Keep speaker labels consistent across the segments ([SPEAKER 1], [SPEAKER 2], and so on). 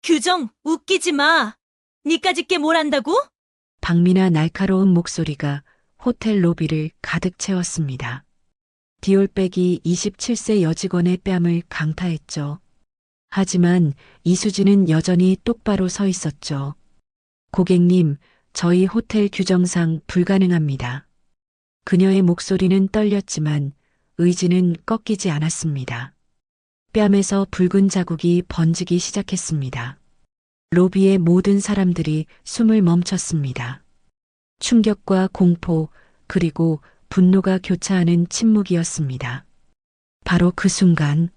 [SPEAKER 1] 규정, 웃기지 마. 니까짓 게 뭘 안다고?
[SPEAKER 2] 박미나 날카로운 목소리가 호텔 로비를 가득 채웠습니다. 디올백이 27세 여직원의 뺨을 강타했죠. 하지만 이수진은 여전히 똑바로 서 있었죠. 고객님, 저희 호텔 규정상 불가능합니다. 그녀의 목소리는 떨렸지만 의지는 꺾이지 않았습니다. 뺨에서 붉은 자국이 번지기 시작했습니다. 로비의 모든 사람들이 숨을 멈췄습니다. 충격과 공포, 그리고 분노가 교차하는 침묵이었습니다. 바로 그 순간,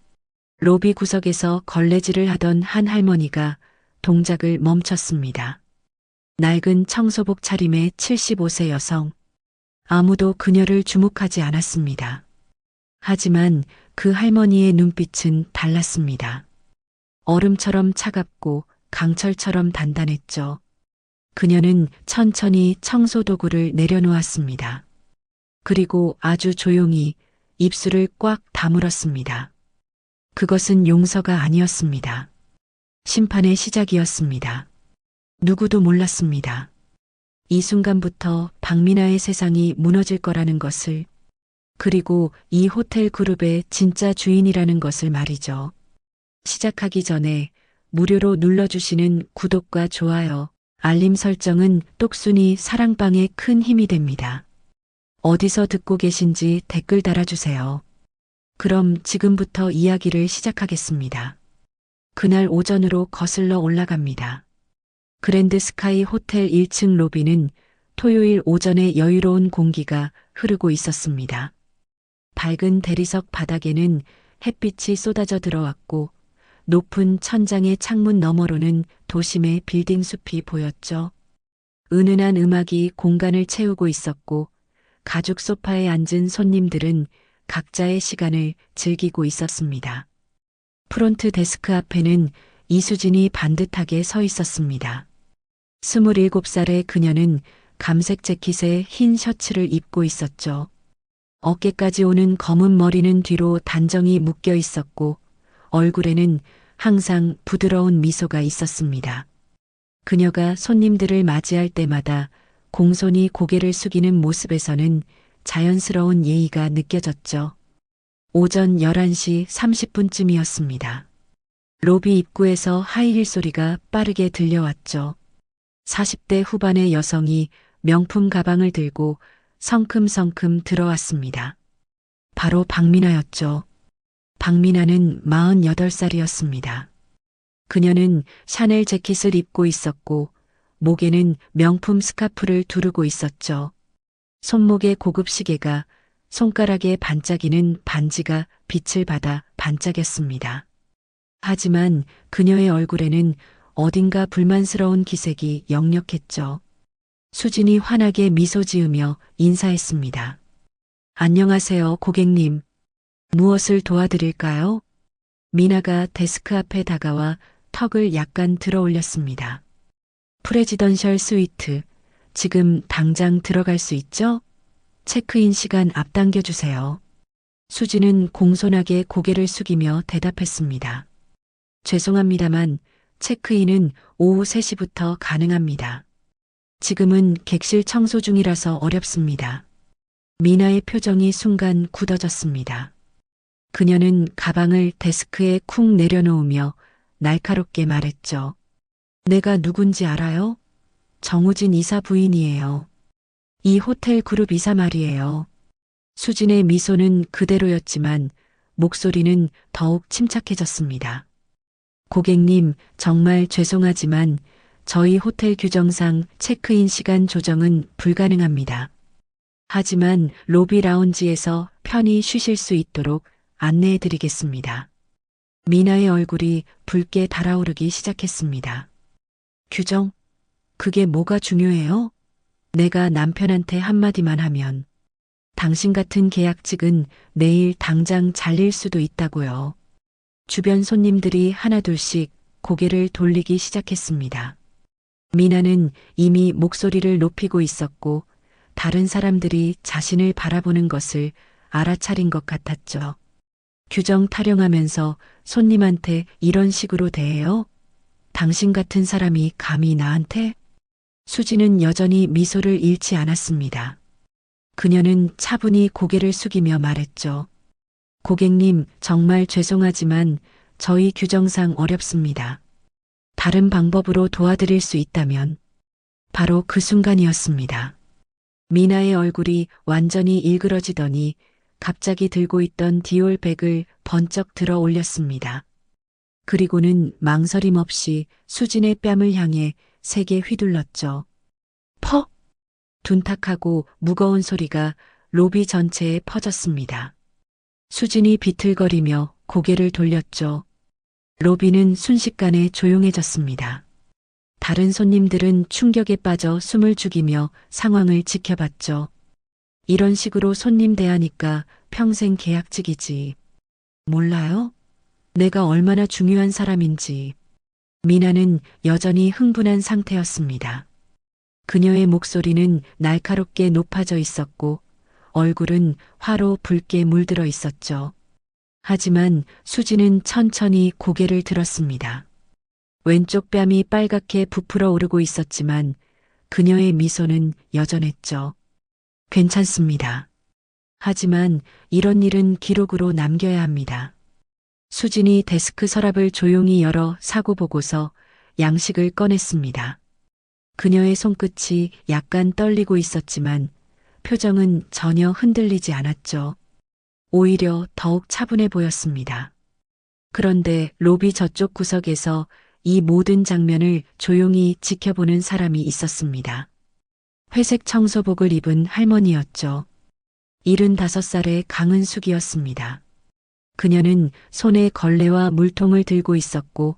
[SPEAKER 2] 로비 구석에서 걸레질을 하던 한 할머니가 동작을 멈췄습니다. 낡은 청소복 차림의 75세 여성. 아무도 그녀를 주목하지 않았습니다. 하지만 그 할머니의 눈빛은 달랐습니다. 얼음처럼 차갑고 강철처럼 단단했죠. 그녀는 천천히 청소도구를 내려놓았습니다. 그리고 아주 조용히 입술을 꽉 다물었습니다. 그것은 용서가 아니었습니다. 심판의 시작이었습니다. 누구도 몰랐습니다. 이 순간부터 박미나의 세상이 무너질 거라는 것을, 그리고 이 호텔 그룹의 진짜 주인이라는 것을 말이죠. 시작하기 전에 무료로 눌러주시는 구독과 좋아요, 알림 설정은 똑순이 사랑방에 큰 힘이 됩니다. 어디서 듣고 계신지 댓글 달아주세요. 그럼 지금부터 이야기를 시작하겠습니다. 그날 오전으로 거슬러 올라갑니다. 그랜드 스카이 호텔 1층 로비는 토요일 오전에 여유로운 공기가 흐르고 있었습니다. 밝은 대리석 바닥에는 햇빛이 쏟아져 들어왔고 높은 천장의 창문 너머로는 도심의 빌딩 숲이 보였죠. 은은한 음악이 공간을 채우고 있었고 가죽 소파에 앉은 손님들은 각자의 시간을 즐기고 있었습니다. 프론트 데스크 앞에는 이수진이 반듯하게 서 있었습니다. 27살의 그녀는 감색 재킷에 흰 셔츠를 입고 있었죠. 어깨까지 오는 검은 머리는 뒤로 단정히 묶여 있었고 얼굴에는 항상 부드러운 미소가 있었습니다. 그녀가 손님들을 맞이할 때마다 공손히 고개를 숙이는 모습에서는 자연스러운 예의가 느껴졌죠. 오전 11시 30분쯤이었습니다. 로비 입구에서 하이힐 소리가 빠르게 들려왔죠. 40대 후반의 여성이 명품 가방을 들고 성큼성큼 들어왔습니다. 바로 박미나였죠. 박미나는 48살이었습니다. 그녀는 샤넬 재킷을 입고 있었고 목에는 명품 스카프를 두르고 있었죠. 손목에 고급 시계가, 손가락에 반짝이는 반지가 빛을 받아 반짝였습니다. 하지만 그녀의 얼굴에는 어딘가 불만스러운 기색이 역력했죠. 수진이 환하게 미소 지으며 인사했습니다. 안녕하세요, 고객님. 무엇을 도와드릴까요? 미나가 데스크 앞에 다가와 턱을 약간 들어 올렸습니다. 프레지던셜 스위트, 지금 당장 들어갈 수 있죠? 체크인 시간 앞당겨 주세요. 수진은 공손하게 고개를 숙이며 대답했습니다. 죄송합니다만 체크인은 오후 3시부터 가능합니다. 지금은 객실 청소 중이라서 어렵습니다. 미나의 표정이 순간 굳어졌습니다. 그녀는 가방을 데스크에 쿵 내려놓으며 날카롭게 말했죠. 내가 누군지 알아요? 정우진 이사 부인이에요. 이 호텔 그룹 이사 말이에요. 수진의 미소는 그대로였지만 목소리는 더욱 침착해졌습니다. 고객님, 정말 죄송하지만 저희 호텔 규정상 체크인 시간 조정은 불가능합니다. 하지만 로비 라운지에서 편히 쉬실 수 있도록 안내해 드리겠습니다. 미나의 얼굴이 붉게 달아오르기 시작했습니다. 규정? 그게 뭐가 중요해요? 내가 남편한테 한마디만 하면 당신 같은 계약직은 내일 당장 잘릴 수도 있다고요. 주변 손님들이 하나둘씩 고개를 돌리기 시작했습니다. 미나는 이미 목소리를 높이고 있었고 다른 사람들이 자신을 바라보는 것을 알아차린 것 같았죠. 규정 타령하면서 손님한테 이런 식으로 대해요? 당신 같은 사람이 감히 나한테? 수지는 여전히 미소를 잃지 않았습니다. 그녀는 차분히 고개를 숙이며 말했죠. 고객님, 정말 죄송하지만 저희 규정상 어렵습니다. 다른 방법으로 도와드릴 수 있다면. 바로 그 순간이었습니다. 미나의 얼굴이 완전히 일그러지더니 갑자기 들고 있던 디올백을 번쩍 들어 올렸습니다. 그리고는 망설임 없이 수진의 뺨을 향해 세게 휘둘렀죠. 퍽! 둔탁하고 무거운 소리가 로비 전체에 퍼졌습니다. 수진이 비틀거리며 고개를 돌렸죠. 로비는 순식간에 조용해졌습니다. 다른 손님들은 충격에 빠져 숨을 죽이며 상황을 지켜봤죠. 이런 식으로 손님 대하니까 평생 계약직이지. 몰라요? 내가 얼마나 중요한 사람인지. 미나는 여전히 흥분한 상태였습니다. 그녀의 목소리는 날카롭게 높아져 있었고 얼굴은 화로 붉게 물들어 있었죠. 하지만 수지는 천천히 고개를 들었습니다. 왼쪽 뺨이 빨갛게 부풀어 오르고 있었지만 그녀의 미소는 여전했죠. 괜찮습니다. 하지만 이런 일은 기록으로 남겨야 합니다. 수진이 데스크 서랍을 조용히 열어 사고 보고서 양식을 꺼냈습니다. 그녀의 손끝이 약간 떨리고 있었지만 표정은 전혀 흔들리지 않았죠. 오히려 더욱 차분해 보였습니다. 그런데 로비 저쪽 구석에서 이 모든 장면을 조용히 지켜보는 사람이 있었습니다. 회색 청소복을 입은 할머니였죠. 75살의 강은숙이었습니다. 그녀는 손에 걸레와 물통을 들고 있었고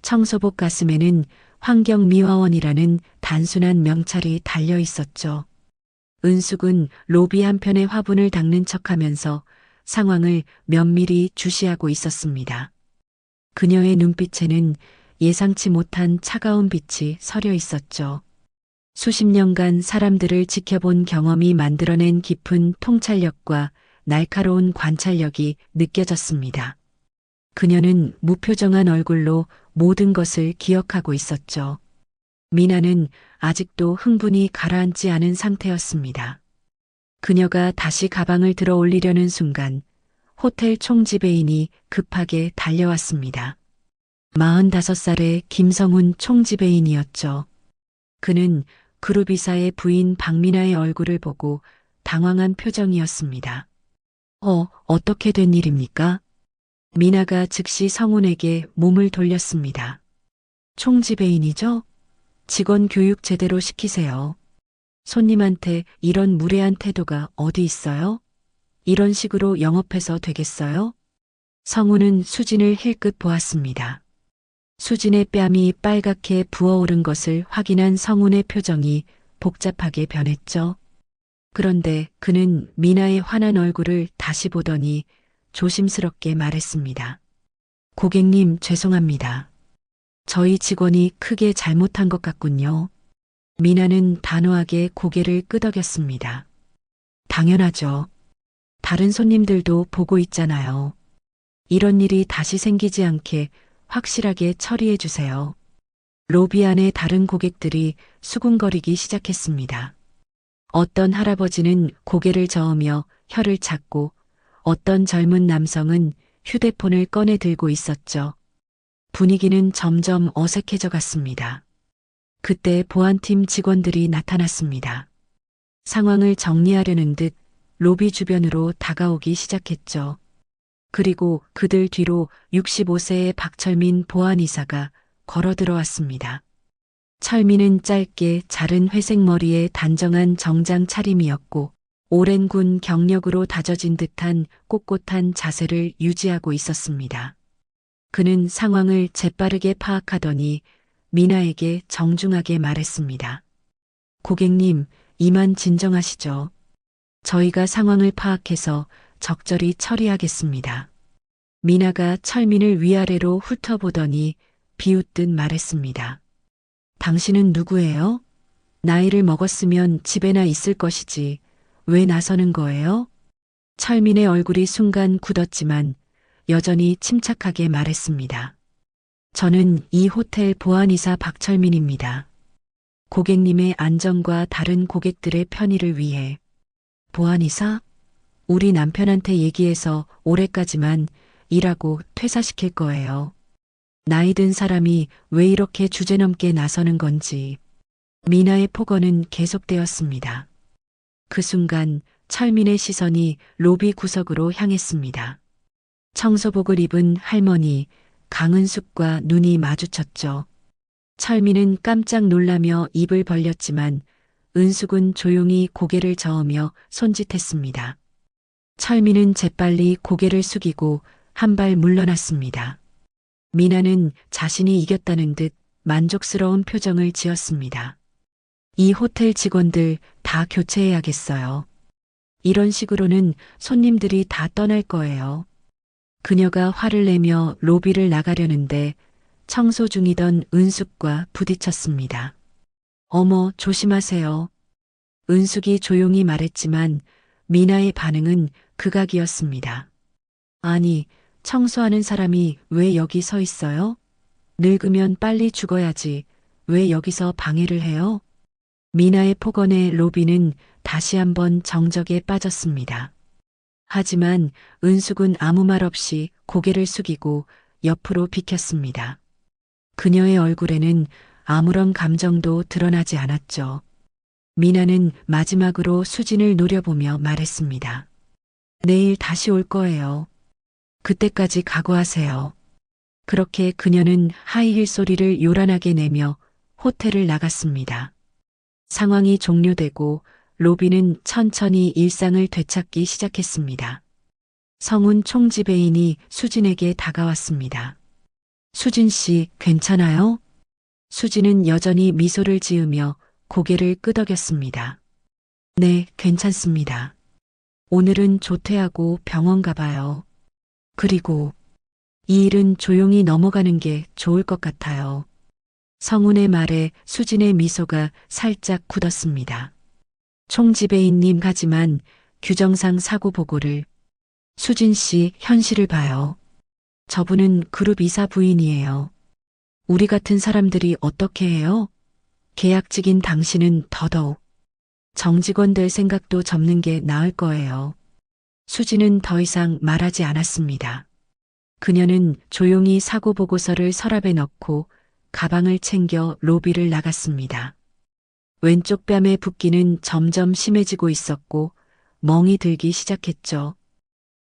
[SPEAKER 2] 청소복 가슴에는 환경미화원이라는 단순한 명찰이 달려 있었죠. 은숙은 로비 한편의 화분을 닦는 척하면서 상황을 면밀히 주시하고 있었습니다. 그녀의 눈빛에는 예상치 못한 차가운 빛이 서려 있었죠. 수십 년간 사람들을 지켜본 경험이 만들어낸 깊은 통찰력과 날카로운 관찰력이 느껴졌습니다. 그녀는 무표정한 얼굴로 모든 것을 기억하고 있었죠. 미나는 아직도 흥분이 가라앉지 않은 상태였습니다. 그녀가 다시 가방을 들어 올리려는 순간 호텔 총지배인이 급하게 달려왔습니다. 45살의 김성훈 총지배인이었죠. 그는 그룹이사의 부인 박미나의 얼굴을 보고 당황한 표정이었습니다. 어떻게 된 일입니까? 미나가 즉시 성훈에게 몸을 돌렸습니다. 총지배인이죠? 직원 교육 제대로 시키세요. 손님한테 이런 무례한 태도가 어디 있어요? 이런 식으로 영업해서 되겠어요? 성훈은 수진을 힐끗 보았습니다. 수진의 뺨이 빨갛게 부어오른 것을 확인한 성훈의 표정이 복잡하게 변했죠. 그런데 그는 미나의 환한 얼굴을 다시 보더니 조심스럽게 말했습니다. 고객님, 죄송합니다. 저희 직원이 크게 잘못한 것 같군요. 미나는 단호하게 고개를 끄덕였습니다. 당연하죠. 다른 손님들도 보고 있잖아요. 이런 일이 다시 생기지 않게 확실하게 처리해 주세요. 로비 안의 다른 고객들이 수군거리기 시작했습니다. 어떤 할아버지는 고개를 저으며 혀를 찾고 어떤 젊은 남성은 휴대폰을 꺼내 들고 있었죠. 분위기는 점점 어색해져 갔습니다. 그때 보안팀 직원들이 나타났습니다. 상황을 정리하려는 듯 로비 주변으로 다가오기 시작했죠. 그리고 그들 뒤로 65세의 박철민 보안이사가 걸어 들어왔습니다. 철민은 짧게 자른 회색 머리에 단정한 정장 차림이었고 오랜 군 경력으로 다져진 듯한 꼿꼿한 자세를 유지하고 있었습니다. 그는 상황을 재빠르게 파악하더니 미나에게 정중하게 말했습니다. 고객님, 이만 진정하시죠. 저희가 상황을 파악해서 적절히 처리하겠습니다. 미나가 철민을 위아래로 훑어보더니 비웃듯 말했습니다. 당신은 누구예요? 나이를 먹었으면 집에나 있을 것이지 왜 나서는 거예요? 철민의 얼굴이 순간 굳었지만 여전히 침착하게 말했습니다. 저는 이 호텔 보안이사 박철민입니다. 고객님의 안전과 다른 고객들의 편의를 위해 보안이사? 우리 남편한테 얘기해서 올해까지만 일하고 퇴사시킬 거예요. 나이 든 사람이 왜 이렇게 주제넘게 나서는 건지. 미나의 폭언은 계속되었습니다. 그 순간 철민의 시선이 로비 구석으로 향했습니다. 청소복을 입은 할머니 강은숙과 눈이 마주쳤죠. 철민은 깜짝 놀라며 입을 벌렸지만 은숙은 조용히 고개를 저으며 손짓했습니다. 철민은 재빨리 고개를 숙이고 한 발 물러났습니다. 미나는 자신이 이겼다는 듯 만족스러운 표정을 지었습니다. 이 호텔 직원들 다 교체해야겠어요. 이런 식으로는 손님들이 다 떠날 거예요. 그녀가 화를 내며 로비를 나가려는데 청소 중이던 은숙과 부딪혔습니다. 어머, 조심하세요. 은숙이 조용히 말했지만 미나의 반응은 극악이었습니다. 아니, 청소하는 사람이 왜 여기 서 있어요? 늙으면 빨리 죽어야지. 왜 여기서 방해를 해요? 미나의 폭언에 로비는 다시 한번 정적에 빠졌습니다. 하지만 은숙은 아무 말 없이 고개를 숙이고 옆으로 비켰습니다. 그녀의 얼굴에는 아무런 감정도 드러나지 않았죠. 미나는 마지막으로 수진을 노려보며 말했습니다. 내일 다시 올 거예요. 그때까지 각오하세요. 그렇게 그녀는 하이힐 소리를 요란하게 내며 호텔을 나갔습니다. 상황이 종료되고 로비는 천천히 일상을 되찾기 시작했습니다. 성운 총지배인이 수진에게 다가왔습니다. 수진 씨, 괜찮아요? 수진은 여전히 미소를 지으며 고개를 끄덕였습니다. 네, 괜찮습니다. 오늘은 조퇴하고 병원 가봐요. 그리고 이 일은 조용히 넘어가는 게 좋을 것 같아요. 성운의 말에 수진의 미소가 살짝 굳었습니다. 총지배인님 하지만 규정상 사고 보고를. 수진 씨, 현실을 봐요. 저분은 그룹 이사 부인이에요. 우리 같은 사람들이 어떻게 해요? 계약직인 당신은 더더욱 정직원 될 생각도 접는 게 나을 거예요. 수진은 더 이상 말하지 않았습니다. 그녀는 조용히 사고 보고서를 서랍에 넣고 가방을 챙겨 로비를 나갔습니다. 왼쪽 뺨의 붓기는 점점 심해지고 있었고 멍이 들기 시작했죠.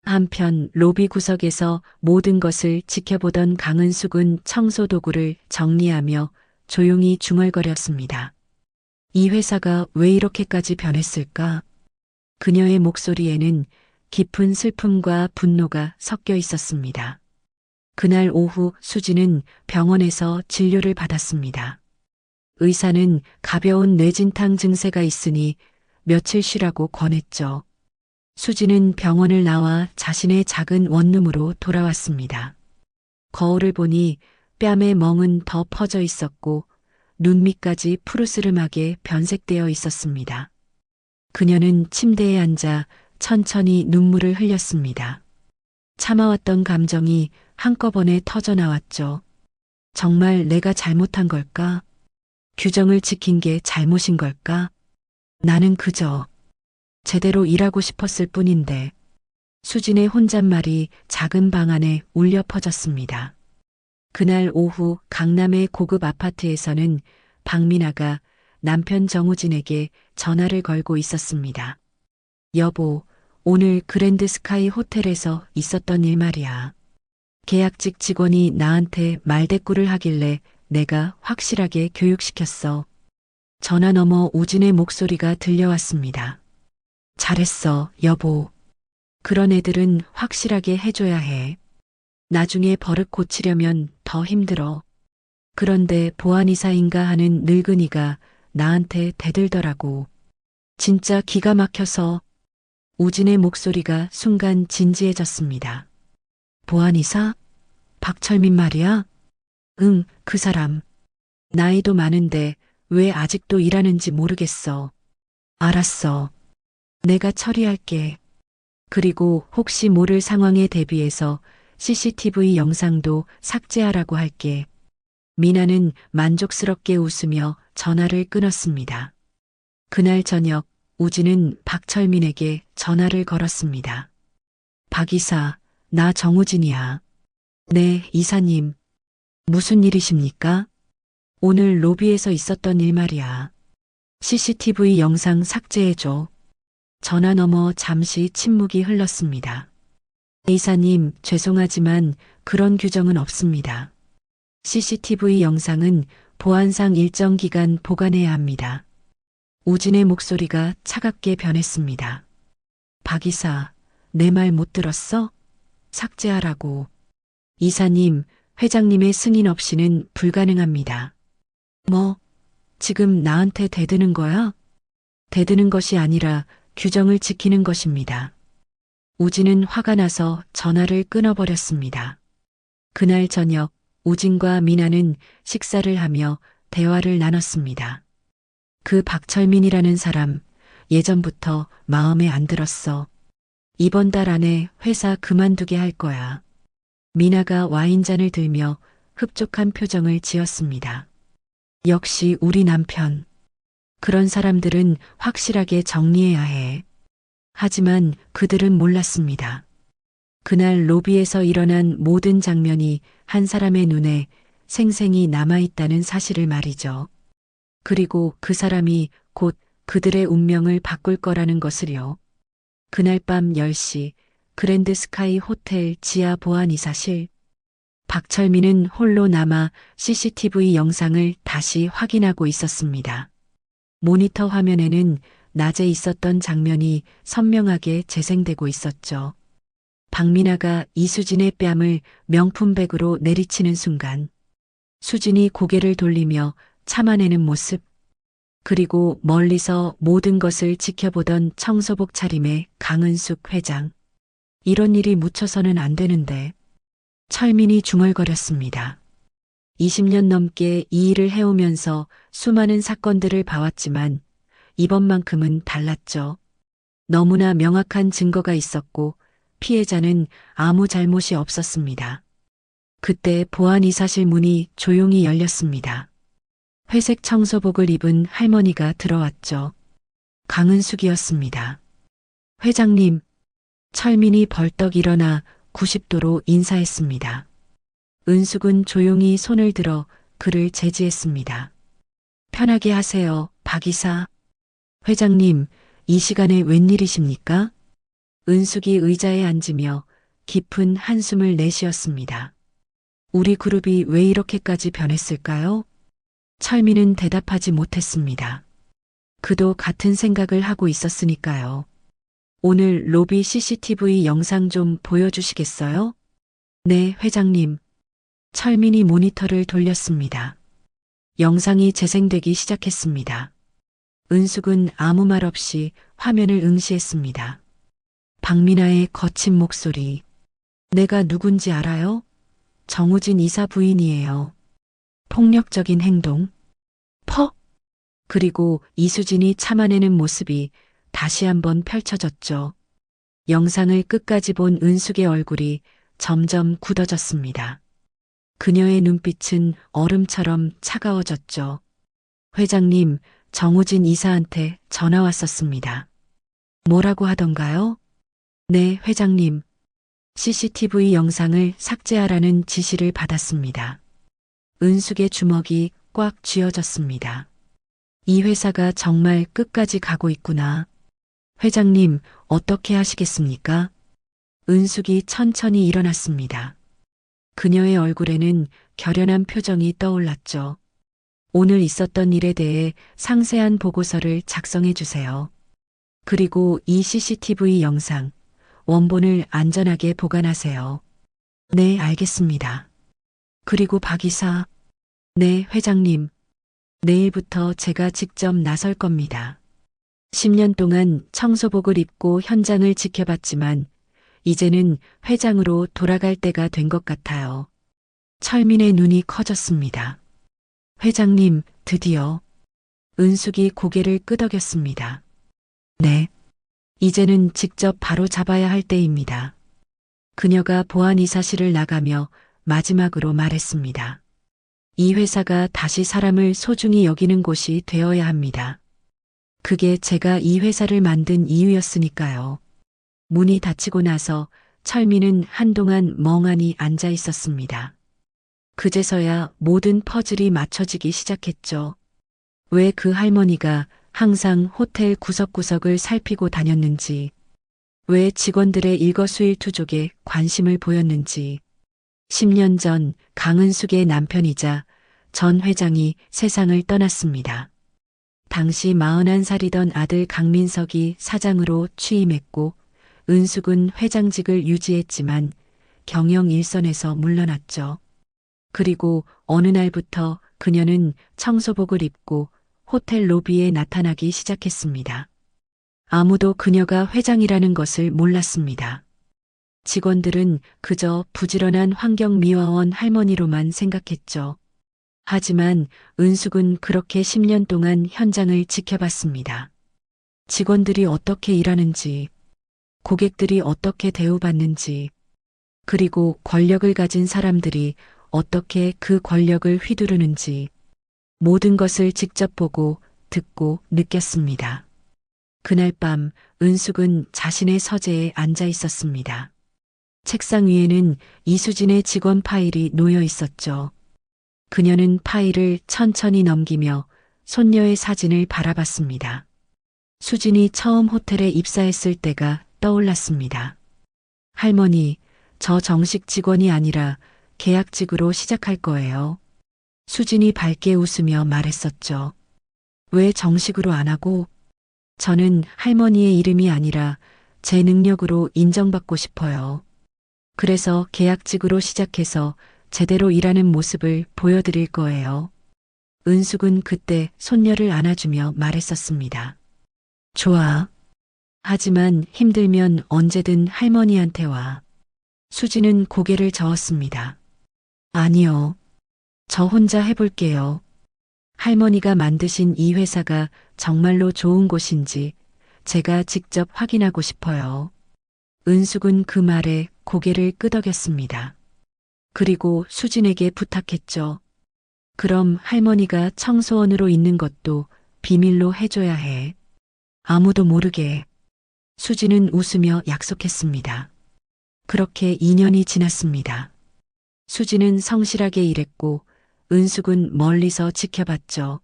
[SPEAKER 2] 한편 로비 구석에서 모든 것을 지켜보던 강은숙은 청소 도구를 정리하며 조용히 중얼거렸습니다. 이 회사가 왜 이렇게까지 변했을까? 그녀의 목소리에는 깊은 슬픔과 분노가 섞여 있었습니다. 그날 오후 수지는 병원에서 진료를 받았습니다. 의사는 가벼운 뇌진탕 증세가 있으니 며칠 쉬라고 권했죠. 수지는 병원을 나와 자신의 작은 원룸으로 돌아왔습니다. 거울을 보니 뺨의 멍은 더 퍼져 있었고 눈 밑까지 푸르스름하게 변색되어 있었습니다. 그녀는 침대에 앉아 천천히 눈물을 흘렸습니다. 참아왔던 감정이 한꺼번에 터져 나왔죠. 정말 내가 잘못한 걸까? 규정을 지킨 게 잘못인 걸까? 나는 그저 제대로 일하고 싶었을 뿐인데. 수진의 혼잣말이 작은 방 안에 울려 퍼졌습니다. 그날 오후 강남의 고급 아파트에서는 박민아가 남편 정우진에게 전화를 걸고 있었습니다. 여보, 오늘 그랜드 스카이 호텔에서 있었던 일 말이야. 계약직 직원이 나한테 말대꾸를 하길래 내가 확실하게 교육시켰어. 전화 너머 우진의 목소리가 들려왔습니다. 잘했어, 여보. 그런 애들은 확실하게 해줘야 해. 나중에 버릇 고치려면 더 힘들어. 그런데 보안이사인가 하는 늙은이가 나한테 대들더라고. 진짜 기가 막혀서. 우진의 목소리가 순간 진지해졌습니다. 보안이사? 박철민 말이야? 응, 그 사람. 나이도 많은데 왜 아직도 일하는지 모르겠어. 알았어. 내가 처리할게. 그리고 혹시 모를 상황에 대비해서 CCTV 영상도 삭제하라고 할게. 미나는 만족스럽게 웃으며 전화를 끊었습니다. 그날 저녁 우진은 박철민에게 전화를 걸었습니다. 박 이사, 나 정우진이야. 네, 이사님. 무슨 일이십니까? 오늘 로비에서 있었던 일 말이야. CCTV 영상 삭제해줘. 전화 너머 잠시 침묵이 흘렀습니다. 이사님, 죄송하지만 그런 규정은 없습니다. CCTV 영상은 보안상 일정 기간 보관해야 합니다. 우진의 목소리가 차갑게 변했습니다. 박 이사, 내 말 못 들었어? 삭제하라고. 이사님, 회장님의 승인 없이는 불가능합니다. 뭐, 지금 나한테 대드는 거야? 대드는 것이 아니라 규정을 지키는 것입니다. 우진은 화가 나서 전화를 끊어버렸습니다. 그날 저녁 우진과 미나는 식사를 하며 대화를 나눴습니다. 그 박철민이라는 사람 예전부터 마음에 안 들었어. 이번 달 안에 회사 그만두게 할 거야. 미나가 와인잔을 들며 흡족한 표정을 지었습니다. 역시 우리 남편. 그런 사람들은 확실하게 정리해야 해. 하지만 그들은 몰랐습니다. 그날 로비에서 일어난 모든 장면이 한 사람의 눈에 생생히 남아있다는 사실을 말이죠. 그리고 그 사람이 곧 그들의 운명을 바꿀 거라는 것을요. 그날 밤 10시 그랜드 스카이 호텔 지하 보안이사실. 박철민은 홀로 남아 CCTV 영상을 다시 확인하고 있었습니다. 모니터 화면에는 낮에 있었던 장면이 선명하게 재생되고 있었죠. 박미나가 이수진의 뺨을 명품백으로 내리치는 순간, 수진이 고개를 돌리며 참아내는 모습, 그리고 멀리서 모든 것을 지켜보던 청소복 차림의 강은숙 회장. 이런 일이 묻혀서는 안 되는데. 철민이 중얼거렸습니다. 20년 넘게 이 일을 해오면서 수많은 사건들을 봐왔지만 이번만큼은 달랐죠. 너무나 명확한 증거가 있었고 피해자는 아무 잘못이 없었습니다. 그때 보안이사실 문이 조용히 열렸습니다. 회색 청소복을 입은 할머니가 들어왔죠. 강은숙이었습니다. 회장님, 철민이 벌떡 일어나 90도로 인사했습니다. 은숙은 조용히 손을 들어 그를 제지했습니다. 편하게 하세요, 박 이사. 회장님, 이 시간에 웬일이십니까? 은숙이 의자에 앉으며 깊은 한숨을 내쉬었습니다. 우리 그룹이 왜 이렇게까지 변했을까요? 철민은 대답하지 못했습니다. 그도 같은 생각을 하고 있었으니까요. 오늘 로비 CCTV 영상 좀 보여주시겠어요? 네, 회장님. 철민이 모니터를 돌렸습니다. 영상이 재생되기 시작했습니다. 은숙은 아무 말 없이 화면을 응시했습니다. 박미나의 거친 목소리. 내가 누군지 알아요? 정우진 이사 부인이에요. 폭력적인 행동. 퍽! 그리고 이수진이 참아내는 모습이 다시 한번 펼쳐졌죠. 영상을 끝까지 본 은숙의 얼굴이 점점 굳어졌습니다. 그녀의 눈빛은 얼음처럼 차가워졌죠. 회장님, 정우진 이사한테 전화 왔었습니다. 뭐라고 하던가요? 네, 회장님. CCTV 영상을 삭제하라는 지시를 받았습니다. 은숙의 주먹이 꽉 쥐어졌습니다. 이 회사가 정말 끝까지 가고 있구나. 회장님, 어떻게 하시겠습니까? 은숙이 천천히 일어났습니다. 그녀의 얼굴에는 결연한 표정이 떠올랐죠. 오늘 있었던 일에 대해 상세한 보고서를 작성해 주세요. 그리고 이 CCTV 영상, 원본을 안전하게 보관하세요. 네, 알겠습니다. 그리고 박 이사. 네, 회장님. 내일부터 제가 직접 나설 겁니다. 10년 동안 청소복을 입고 현장을 지켜봤지만 이제는 회장으로 돌아갈 때가 된 것 같아요. 철민의 눈이 커졌습니다. 회장님, 드디어. 은숙이 고개를 끄덕였습니다. 네. 이제는 직접 바로 잡아야 할 때입니다. 그녀가 보안이사실을 나가며 마지막으로 말했습니다. 이 회사가 다시 사람을 소중히 여기는 곳이 되어야 합니다. 그게 제가 이 회사를 만든 이유였으니까요. 문이 닫히고 나서 철민은 한동안 멍하니 앉아 있었습니다. 그제서야 모든 퍼즐이 맞춰지기 시작했죠. 왜 그 할머니가 항상 호텔 구석구석을 살피고 다녔는지, 왜 직원들의 일거수일투족에 관심을 보였는지, 10년 전 강은숙의 남편이자 전 회장이 세상을 떠났습니다. 당시 41살이던 아들 강민석이 사장으로 취임했고 은숙은 회장직을 유지했지만 경영 일선에서 물러났죠. 그리고 어느 날부터 그녀는 청소복을 입고 호텔 로비에 나타나기 시작했습니다. 아무도 그녀가 회장이라는 것을 몰랐습니다. 직원들은 그저 부지런한 환경미화원 할머니로만 생각했죠. 하지만 은숙은 그렇게 10년 동안 현장을 지켜봤습니다. 직원들이 어떻게 일하는지, 고객들이 어떻게 대우받는지, 그리고 권력을 가진 사람들이 어떻게 그 권력을 휘두르는지, 모든 것을 직접 보고 듣고 느꼈습니다. 그날 밤 은숙은 자신의 서재에 앉아 있었습니다. 책상 위에는 이수진의 직원 파일이 놓여 있었죠. 그녀는 파일을 천천히 넘기며 손녀의 사진을 바라봤습니다. 수진이 처음 호텔에 입사했을 때가 떠올랐습니다. 할머니, 저 정식 직원이 아니라 계약직으로 시작할 거예요. 수진이 밝게 웃으며 말했었죠. 왜 정식으로 안 하고? 저는 할머니의 이름이 아니라 제 능력으로 인정받고 싶어요. 그래서 계약직으로 시작해서 제대로 일하는 모습을 보여드릴 거예요. 은숙은 그때 손녀를 안아주며 말했었습니다. 좋아. 하지만 힘들면 언제든 할머니한테 와. 수지는 고개를 저었습니다. 아니요. 저 혼자 해볼게요. 할머니가 만드신 이 회사가 정말로 좋은 곳인지 제가 직접 확인하고 싶어요. 은숙은 그 말에 고개를 끄덕였습니다. 그리고 수진에게 부탁했죠. 그럼 할머니가 청소원으로 있는 것도 비밀로 해줘야 해. 아무도 모르게. 수진은 웃으며 약속했습니다. 그렇게 2년이 지났습니다. 수진은 성실하게 일했고 은숙은 멀리서 지켜봤죠.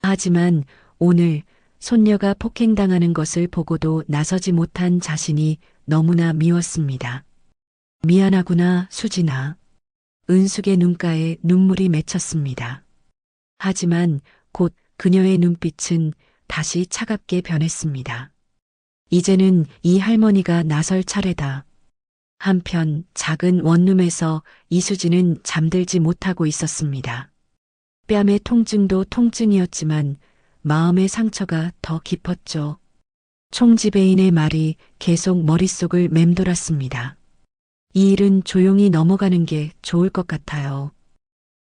[SPEAKER 2] 하지만 오늘 손녀가 폭행당하는 것을 보고도 나서지 못한 자신이 너무나 미웠습니다. 미안하구나, 수진아. 은숙의 눈가에 눈물이 맺혔습니다. 하지만 곧 그녀의 눈빛은 다시 차갑게 변했습니다. 이제는 이 할머니가 나설 차례다. 한편 작은 원룸에서 이수진은 잠들지 못하고 있었습니다. 뺨의 통증도 통증이었지만 마음의 상처가 더 깊었죠. 총지배인의 말이 계속 머릿속을 맴돌았습니다. 이 일은 조용히 넘어가는 게 좋을 것 같아요.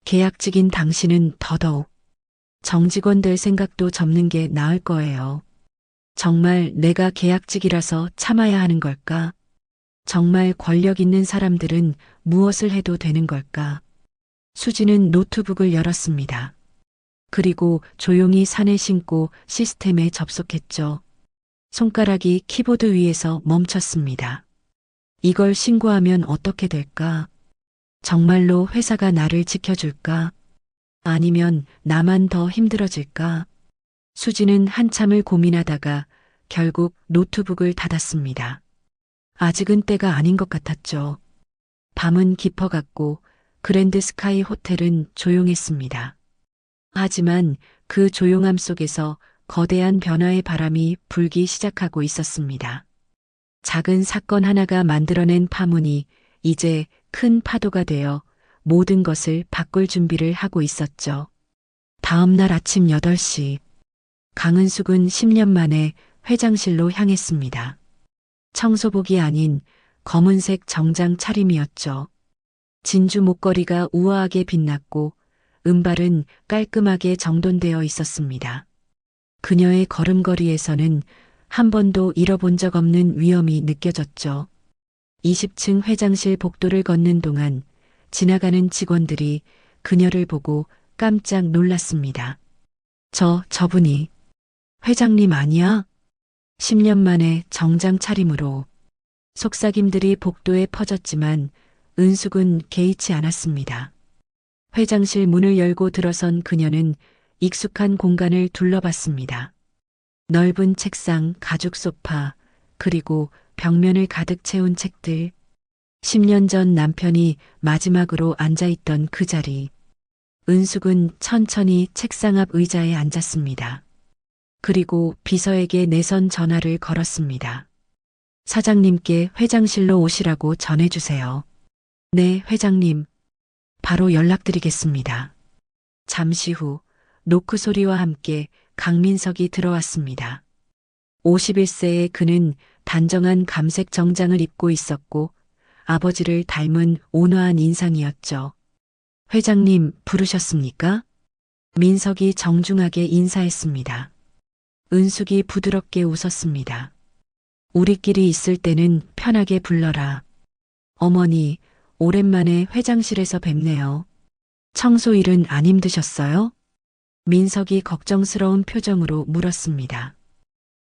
[SPEAKER 2] 계약직인 당신은 더더욱 정직원 될 생각도 접는 게 나을 거예요. 정말 내가 계약직이라서 참아야 하는 걸까? 정말 권력 있는 사람들은 무엇을 해도 되는 걸까? 수지는 노트북을 열었습니다. 그리고 조용히 산에 신고 시스템에 접속했죠. 손가락이 키보드 위에서 멈췄습니다. 이걸 신고하면 어떻게 될까? 정말로 회사가 나를 지켜줄까? 아니면 나만 더 힘들어질까? 수지는 한참을 고민하다가 결국 노트북을 닫았습니다. 아직은 때가 아닌 것 같았죠. 밤은 깊어갔고 그랜드 스카이 호텔은 조용했습니다. 하지만 그 조용함 속에서 거대한 변화의 바람이 불기 시작하고 있었습니다. 작은 사건 하나가 만들어낸 파문이 이제 큰 파도가 되어 모든 것을 바꿀 준비를 하고 있었죠. 다음 날 아침 8시, 강은숙은 10년 만에 회장실로 향했습니다. 청소복이 아닌 검은색 정장 차림이었죠. 진주 목걸이가 우아하게 빛났고 은발은 깔끔하게 정돈되어 있었습니다. 그녀의 걸음걸이에서는 한 번도 잃어본 적 없는 위엄이 느껴졌죠. 20층 회장실 복도를 걷는 동안 지나가는 직원들이 그녀를 보고 깜짝 놀랐습니다. 저분이 회장님 아니야? 10년 만에 정장 차림으로 속삭임들이 복도에 퍼졌지만 은숙은 개의치 않았습니다. 회장실 문을 열고 들어선 그녀는 익숙한 공간을 둘러봤습니다. 넓은 책상, 가죽 소파, 그리고 벽면을 가득 채운 책들. 10년 전 남편이 마지막으로 앉아있던 그 자리. 은숙은 천천히 책상 앞 의자에 앉았습니다. 그리고 비서에게 내선 전화를 걸었습니다. 사장님께 회장실로 오시라고 전해주세요. 네, 회장님. 바로 연락드리겠습니다. 잠시 후 노크 소리와 함께 강민석이 들어왔습니다. 51세의 그는 단정한 감색 정장을 입고 있었고 아버지를 닮은 온화한 인상이었죠. 회장님 부르셨습니까? 민석이 정중하게 인사했습니다. 은숙이 부드럽게 웃었습니다. 우리끼리 있을 때는 편하게 불러라. 어머니, 오랜만에 회장실에서 뵙네요. 청소 일은 안 힘드셨어요? 민석이 걱정스러운 표정으로 물었습니다.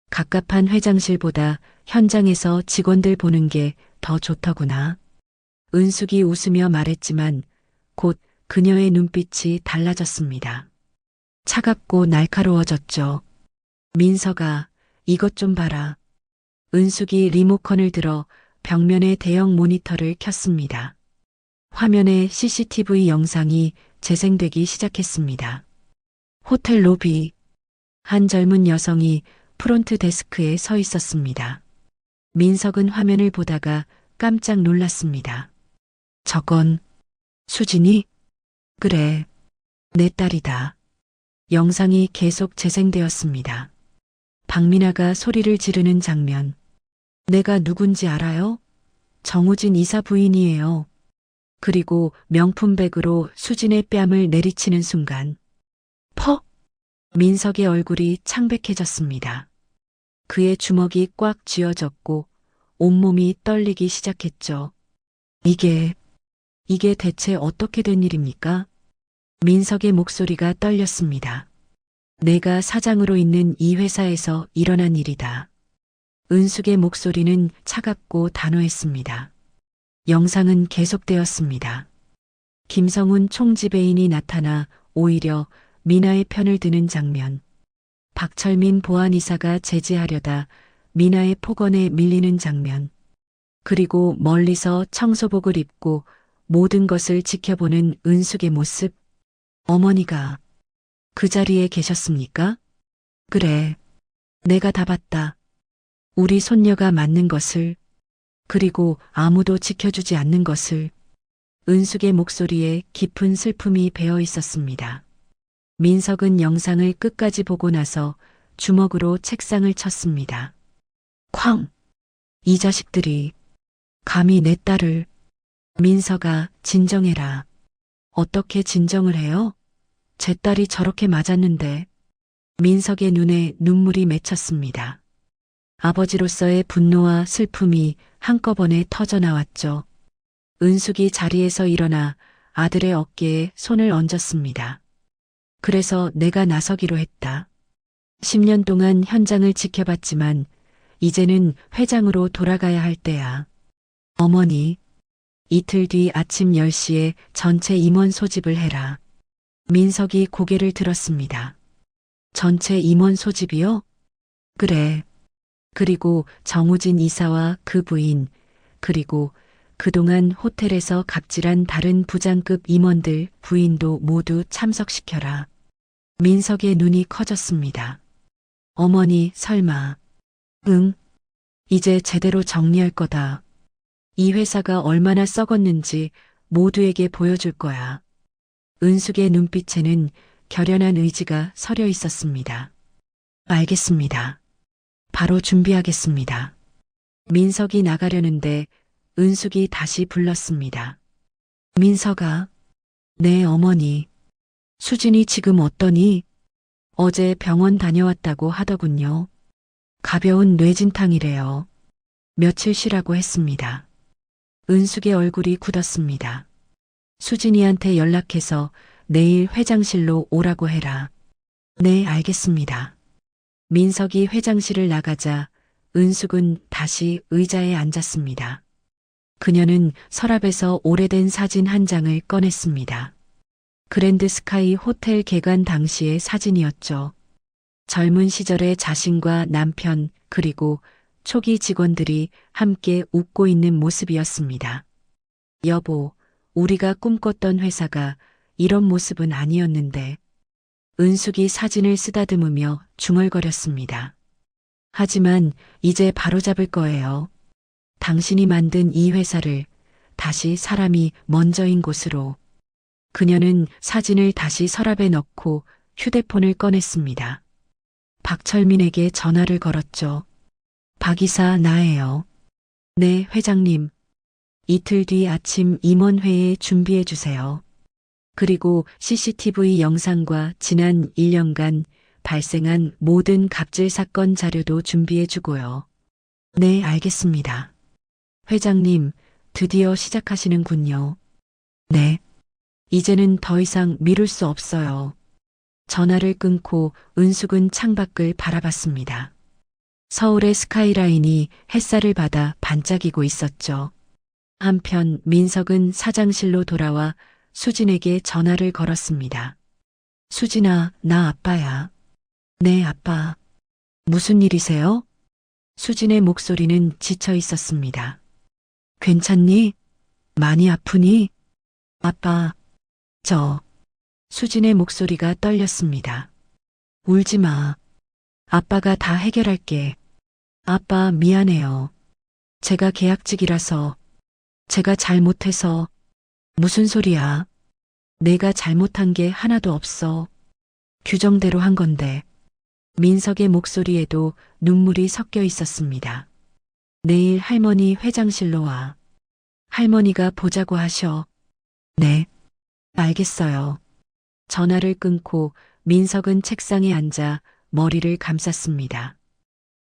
[SPEAKER 2] 갑갑한 회장실보다 현장에서 직원들 보는 게 더 좋더구나. 은숙이 웃으며 말했지만 곧 그녀의 눈빛이 달라졌습니다. 차갑고 날카로워졌죠. 민석아, 이것 좀 봐라. 은숙이 리모컨을 들어 벽면에 대형 모니터를 켰습니다. 화면에 CCTV 영상이 재생되기 시작했습니다. 호텔 로비. 한 젊은 여성이 프론트 데스크에 서 있었습니다. 민석은 화면을 보다가 깜짝 놀랐습니다. 저건 수진이? 그래, 내 딸이다. 영상이 계속 재생되었습니다. 박민아가 소리를 지르는 장면. 내가 누군지 알아요? 정우진 이사 부인이에요. 그리고 명품백으로 수진의 뺨을 내리치는 순간. 퍽! 민석의 얼굴이 창백해졌습니다. 그의 주먹이 꽉 쥐어졌고 온몸이 떨리기 시작했죠. 이게 대체 어떻게 된 일입니까? 민석의 목소리가 떨렸습니다. 내가 사장으로 있는 이 회사에서 일어난 일이다. 은숙의 목소리는 차갑고 단호했습니다. 영상은 계속되었습니다. 김성훈 총지배인이 나타나 오히려 미나의 편을 드는 장면. 박철민 보안이사가 제지하려다 미나의 폭언에 밀리는 장면. 그리고 멀리서 청소복을 입고 모든 것을 지켜보는 은숙의 모습. 어머니가 그 자리에 계셨습니까? 그래, 내가 다 봤다. 우리 손녀가 맞는 것을, 그리고 아무도 지켜주지 않는 것을. 은숙의 목소리에 깊은 슬픔이 배어 있었습니다. 민석은 영상을 끝까지 보고 나서 주먹으로 책상을 쳤습니다. 쾅! 이 자식들이 감히 내 딸을. 민석아, 진정해라. 어떻게 진정을 해요? 제 딸이 저렇게 맞았는데. 민석의 눈에 눈물이 맺혔습니다. 아버지로서의 분노와 슬픔이 한꺼번에 터져나왔죠. 은숙이 자리에서 일어나 아들의 어깨에 손을 얹었습니다. 그래서 내가 나서기로 했다. 10년 동안 현장을 지켜봤지만 이제는 회장으로 돌아가야 할 때야. 어머니, 이틀 뒤 아침 10시에 전체 임원 소집을 해라. 민석이 고개를 들었습니다. 전체 임원 소집이요? 그래. 그리고 정우진 이사와 그 부인, 그리고 그동안 호텔에서 갑질한 다른 부장급 임원들 부인도 모두 참석시켜라. 민석의 눈이 커졌습니다. 어머니, 설마. 응. 이제 제대로 정리할 거다. 이 회사가 얼마나 썩었는지 모두에게 보여줄 거야. 은숙의 눈빛에는 결연한 의지가 서려 있었습니다. 알겠습니다. 바로 준비하겠습니다. 민석이 나가려는데 은숙이 다시 불렀습니다. 민석아. 네, 어머니. 수진이 지금 어떠니? 어제 병원 다녀왔다고 하더군요. 가벼운 뇌진탕이래요. 며칠 쉬라고 했습니다. 은숙의 얼굴이 굳었습니다. 수진이한테 연락해서 내일 회장실로 오라고 해라. 네, 알겠습니다. 민석이 회장실을 나가자 은숙은 다시 의자에 앉았습니다. 그녀는 서랍에서 오래된 사진 한 장을 꺼냈습니다. 그랜드 스카이 호텔 개관 당시의 사진이었죠. 젊은 시절의 자신과 남편 그리고 초기 직원들이 함께 웃고 있는 모습이었습니다. 여보, 우리가 꿈꿨던 회사가 이런 모습은 아니었는데. 은숙이 사진을 쓰다듬으며 중얼거렸습니다. 하지만 이제 바로잡을 거예요. 당신이 만든 이 회사를 다시 사람이 먼저인 곳으로. 그녀는 사진을 다시 서랍에 넣고 휴대폰을 꺼냈습니다. 박철민에게 전화를 걸었죠. 박 이사, 나예요. 네, 회장님. 이틀 뒤 아침 임원회에 준비해 주세요. 그리고 CCTV 영상과 지난 1년간 발생한 모든 갑질 사건 자료도 준비해 주고요. 네, 알겠습니다. 회장님, 드디어 시작하시는군요. 네. 이제는 더 이상 미룰 수 없어요. 전화를 끊고 은숙은 창밖을 바라봤습니다. 서울의 스카이라인이 햇살을 받아 반짝이고 있었죠. 한편 민석은 사장실로 돌아와 수진에게 전화를 걸었습니다. 수진아, 나 아빠야. 네, 아빠. 무슨 일이세요? 수진의 목소리는 지쳐 있었습니다. 괜찮니? 많이 아프니? 아빠, 수진의 목소리가 떨렸습니다. 울지 마. 아빠가 다 해결할게. 아빠, 미안해요. 제가 계약직이라서, 제가 잘못해서. 무슨 소리야? 내가 잘못한 게 하나도 없어. 규정대로 한 건데. 민석의 목소리에도 눈물이 섞여 있었습니다. 내일 할머니 회장실로 와. 할머니가 보자고 하셔. 네, 알겠어요. 전화를 끊고 민석은 책상에 앉아 머리를 감쌌습니다.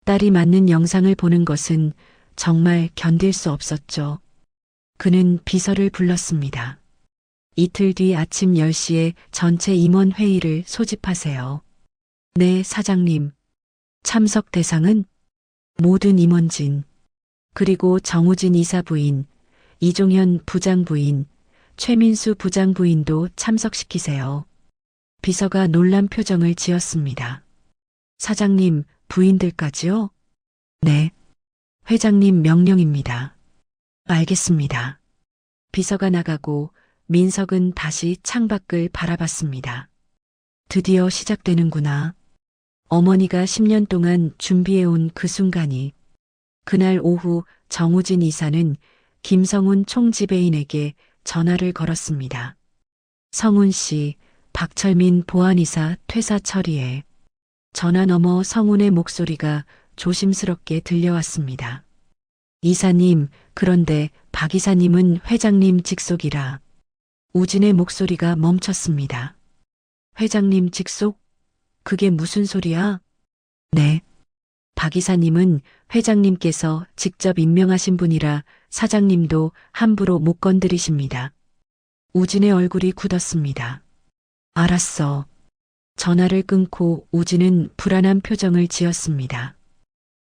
[SPEAKER 2] 딸이 맞는 영상을 보는 것은 정말 견딜 수 없었죠. 그는 비서를 불렀습니다. 이틀 뒤 아침 10시에 전체 임원 회의를 소집하세요. 네, 사장님. 참석 대상은 모든 임원진, 그리고 정우진 이사 부인, 이종현 부장 부인, 최민수 부장 부인도 참석시키세요. 비서가 놀란 표정을 지었습니다. 사장님, 부인들까지요? 네. 회장님 명령입니다. 알겠습니다. 비서가 나가고 민석은 다시 창밖을 바라봤습니다. 드디어 시작되는구나. 어머니가 10년 동안 준비해온 그 순간이. 그날 오후 정우진 이사는 김성훈 총지배인에게 전화를 걸었습니다. 성훈 씨, 박철민 보안이사 퇴사 처리해. 전화 너머 성훈의 목소리가 조심스럽게 들려왔습니다. 이사님, 그런데 박 이사님은 회장님 직속이라. 우진의 목소리가 멈췄습니다. 회장님 직속? 그게 무슨 소리야? 네. 박 이사님은 회장님께서 직접 임명하신 분이라 사장님도 함부로 못 건드리십니다. 우진의 얼굴이 굳었습니다. 알았어. 전화를 끊고 우진은 불안한 표정을 지었습니다.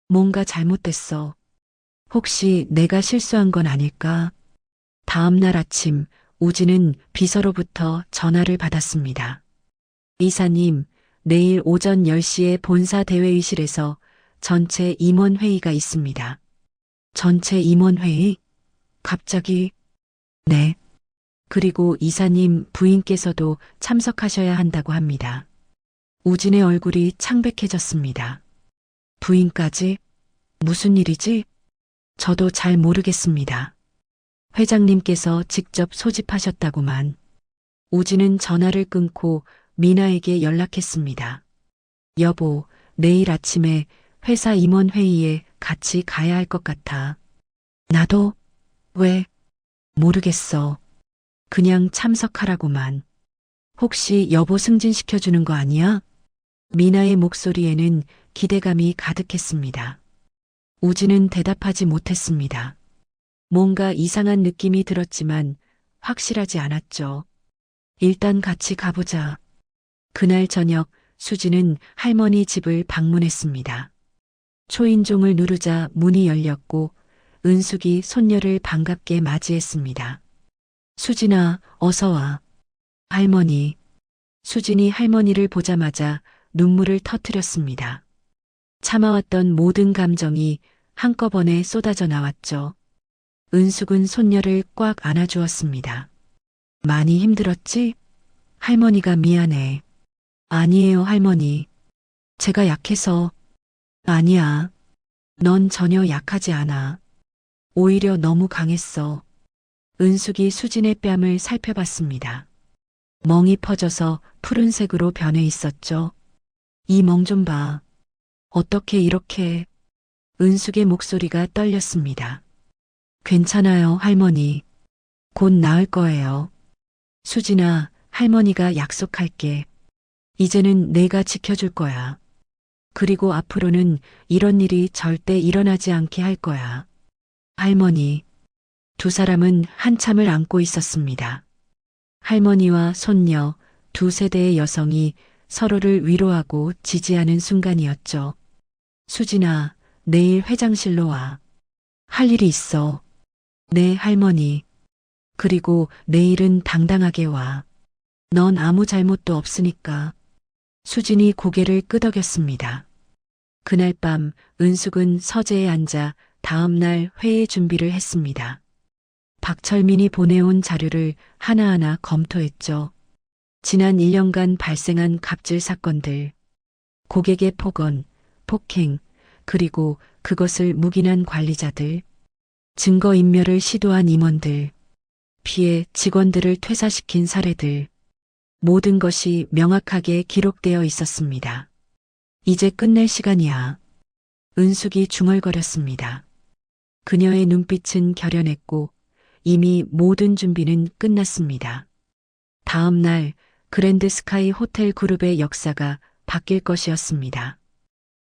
[SPEAKER 2] 뭔가 잘못됐어. 혹시 내가 실수한 건 아닐까? 다음 날 아침 우진은 비서로부터 전화를 받았습니다. 이사님, 내일 오전 10시에 본사 대회의실에서 전체 임원회의가 있습니다. 전체 임원회의? 갑자기? 네. 그리고 이사님 부인께서도 참석하셔야 한다고 합니다. 우진의 얼굴이 창백해졌습니다. 부인까지? 무슨 일이지? 저도 잘 모르겠습니다. 회장님께서 직접 소집하셨다고만. 우진은 전화를 끊고 미나에게 연락했습니다. 여보, 내일 아침에 회사 임원회의에 같이 가야 할 것 같아. 나도? 왜? 모르겠어. 그냥 참석하라고만. 혹시 여보 승진시켜주는 거 아니야? 미나의 목소리에는 기대감이 가득했습니다. 우진은 대답하지 못했습니다. 뭔가 이상한 느낌이 들었지만 확실하지 않았죠. 일단 같이 가보자. 그날 저녁 수지는 할머니 집을 방문했습니다. 초인종을 누르자 문이 열렸고 은숙이 손녀를 반갑게 맞이했습니다. 수진아, 어서 와. 할머니. 수진이 할머니를 보자마자 눈물을 터뜨렸습니다. 참아왔던 모든 감정이 한꺼번에 쏟아져 나왔죠. 은숙은 손녀를 꽉 안아주었습니다. 많이 힘들었지? 할머니가 미안해. 아니에요, 할머니. 제가 약해서. 아니야. 넌 전혀 약하지 않아. 오히려 너무 강했어. 은숙이 수진의 뺨을 살펴봤습니다. 멍이 퍼져서 푸른색으로 변해 있었죠. 이 멍 좀 봐. 어떻게 이렇게. 은숙의 목소리가 떨렸습니다. 괜찮아요, 할머니. 곧 나을 거예요. 수진아, 할머니가 약속할게. 이제는 내가 지켜줄 거야. 그리고 앞으로는 이런 일이 절대 일어나지 않게 할 거야. 할머니. 두 사람은 한참을 안고 있었습니다. 할머니와 손녀, 두 세대의 여성이 서로를 위로하고 지지하는 순간이었죠. 수진아, 내일 회장실로 와. 할 일이 있어. 네, 할머니. 그리고 내일은 당당하게 와. 넌 아무 잘못도 없으니까. 수진이 고개를 끄덕였습니다. 그날 밤 은숙은 서재에 앉아 다음날 회의 준비를 했습니다. 박철민이 보내온 자료를 하나하나 검토했죠. 지난 1년간 발생한 갑질 사건들, 고객의 폭언, 폭행, 그리고 그것을 묵인한 관리자들, 증거인멸을 시도한 임원들, 피해 직원들을 퇴사시킨 사례들, 모든 것이 명확하게 기록되어 있었습니다. 이제 끝낼 시간이야. 은숙이 중얼거렸습니다. 그녀의 눈빛은 결연했고 이미 모든 준비는 끝났습니다. 다음 날 그랜드 스카이 호텔 그룹의 역사가 바뀔 것이었습니다.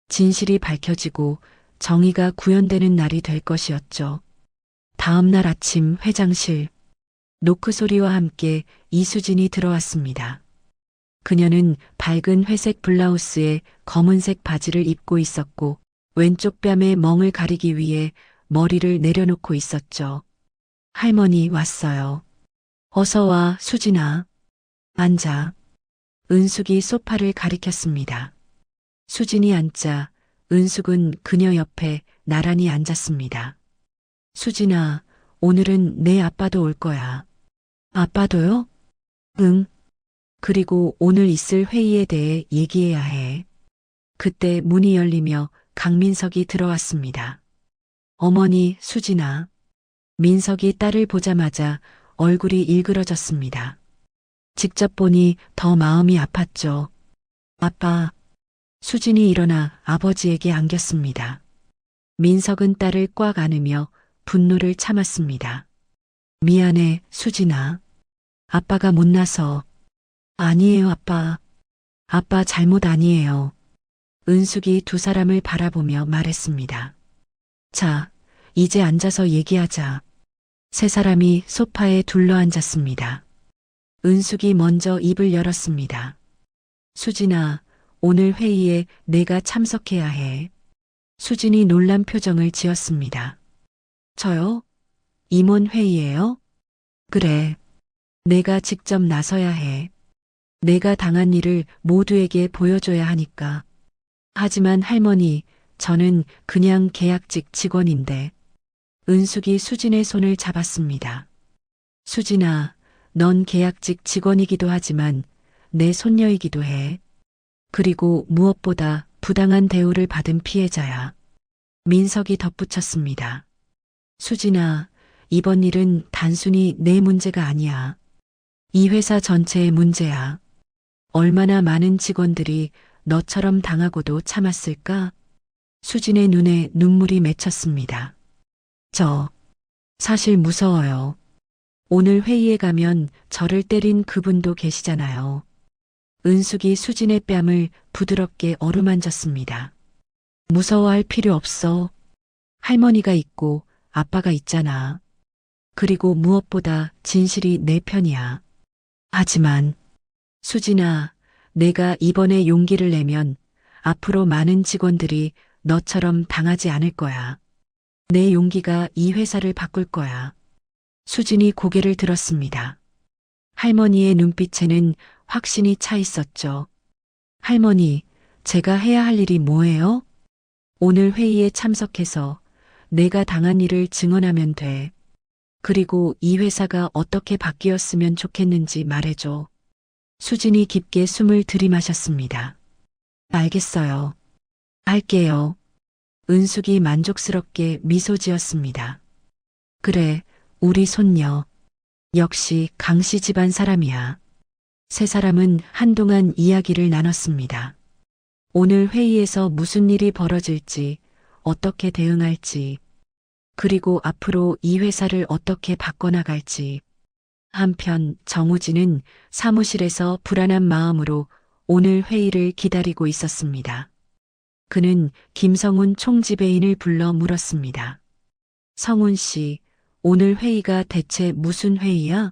[SPEAKER 2] 진실이 밝혀지고 정의가 구현되는 날이 될 것이었죠. 다음 날 아침 회장실, 노크 소리와 함께 이수진이 들어왔습니다. 그녀는 밝은 회색 블라우스에 검은색 바지를 입고 있었고 왼쪽 뺨에 멍을 가리기 위해 머리를 내려놓고 있었죠. 할머니 왔어요. 어서 와, 수진아. 앉아. 은숙이 소파를 가리켰습니다. 수진이 앉자 은숙은 그녀 옆에 나란히 앉았습니다. 수진아, 오늘은 내 아빠도 올 거야. 아빠도요? 응. 그리고 오늘 있을 회의에 대해 얘기해야 해. 그때 문이 열리며 강민석이 들어왔습니다. 어머니, 수진아. 민석이 딸을 보자마자 얼굴이 일그러졌습니다. 직접 보니 더 마음이 아팠죠. 아빠. 수진이 일어나 아버지에게 안겼습니다. 민석은 딸을 꽉 안으며 분노를 참았습니다. 미안해, 수진아. 아빠가 못나서. 아니에요, 아빠. 아빠 잘못 아니에요. 은숙이 두 사람을 바라보며 말했습니다. 자, 이제 앉아서 얘기하자. 세 사람이 소파에 둘러앉았습니다. 은숙이 먼저 입을 열었습니다. 수진아, 오늘 회의에 내가 참석해야 해. 수진이 놀란 표정을 지었습니다. 저요? 임원 회의예요? 그래. 내가 직접 나서야 해. 내가 당한 일을 모두에게 보여줘야 하니까. 하지만 할머니, 저는 그냥 계약직 직원인데. 은숙이 수진의 손을 잡았습니다. 수진아, 넌 계약직 직원이기도 하지만 내 손녀이기도 해. 그리고 무엇보다 부당한 대우를 받은 피해자야. 민석이 덧붙였습니다. 수진아, 이번 일은 단순히 내 문제가 아니야. 이 회사 전체의 문제야. 얼마나 많은 직원들이 너처럼 당하고도 참았을까? 수진의 눈에 눈물이 맺혔습니다. 사실 무서워요. 오늘 회의에 가면 저를 때린 그분도 계시잖아요. 은숙이 수진의 뺨을 부드럽게 어루만졌습니다. 무서워할 필요 없어. 할머니가 있고 아빠가 있잖아. 그리고 무엇보다 진실이 내 편이야. 하지만 수진아, 내가 이번에 용기를 내면 앞으로 많은 직원들이 너처럼 당하지 않을 거야. 내 용기가 이 회사를 바꿀 거야. 수진이 고개를 들었습니다. 할머니의 눈빛에는 확신이 차 있었죠. 할머니, 제가 해야 할 일이 뭐예요? 오늘 회의에 참석해서 내가 당한 일을 증언하면 돼. 그리고 이 회사가 어떻게 바뀌었으면 좋겠는지 말해줘. 수진이 깊게 숨을 들이마셨습니다. 알겠어요. 할게요. 은숙이 만족스럽게 미소 지었습니다. 그래, 우리 손녀. 역시 강씨 집안 사람이야. 세 사람은 한동안 이야기를 나눴습니다. 오늘 회의에서 무슨 일이 벌어질지, 어떻게 대응할지, 그리고 앞으로 이 회사를 어떻게 바꿔나갈지. 한편 정우진은 사무실에서 불안한 마음으로 오늘 회의를 기다리고 있었습니다. 그는 김성훈 총지배인을 불러 물었습니다. 성훈 씨, 오늘 회의가 대체 무슨 회의야?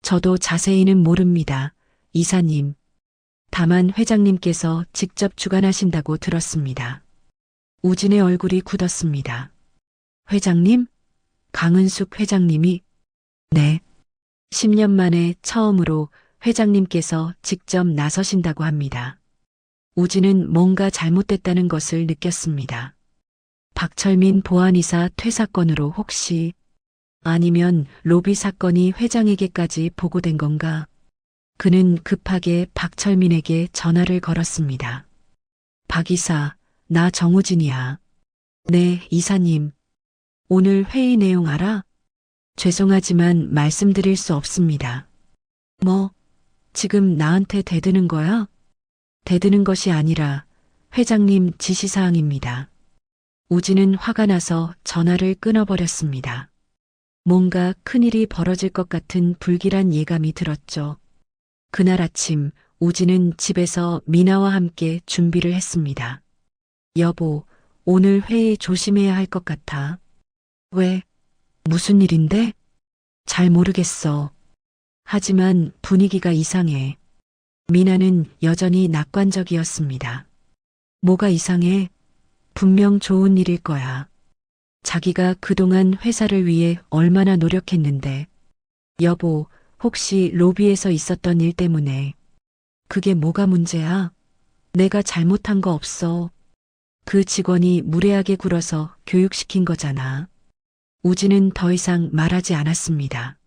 [SPEAKER 2] 저도 자세히는 모릅니다. 이사님. 다만 회장님께서 직접 주관하신다고 들었습니다. 우진의 얼굴이 굳었습니다. 회장님? 강은숙 회장님이? 네. 10년 만에 처음으로 회장님께서 직접 나서신다고 합니다. 우진은 뭔가 잘못됐다는 것을 느꼈습니다. 박철민 보안이사 퇴사 건으로 혹시 아니면 로비 사건이 회장에게까지 보고된 건가? 그는 급하게 박철민에게 전화를 걸었습니다. 박 이사, 나 정우진이야. 네, 이사님. 오늘 회의 내용 알아? 죄송하지만 말씀드릴 수 없습니다. 뭐, 지금 나한테 대드는 거야? 대드는 것이 아니라 회장님 지시사항입니다. 우진은 화가 나서 전화를 끊어버렸습니다. 뭔가 큰일이 벌어질 것 같은 불길한 예감이 들었죠. 그날 아침 우진은 집에서 미나와 함께 준비를 했습니다. 여보, 오늘 회의 조심해야 할 것 같아. 왜? 무슨 일인데? 잘 모르겠어. 하지만 분위기가 이상해. 미나는 여전히 낙관적이었습니다. 뭐가 이상해? 분명 좋은 일일 거야. 자기가 그동안 회사를 위해 얼마나 노력했는데. 여보, 혹시 로비에서 있었던 일 때문에. 그게 뭐가 문제야? 내가 잘못한 거 없어. 그 직원이 무례하게 굴어서 교육시킨 거잖아. 우진은 더 이상 말하지 않았습니다.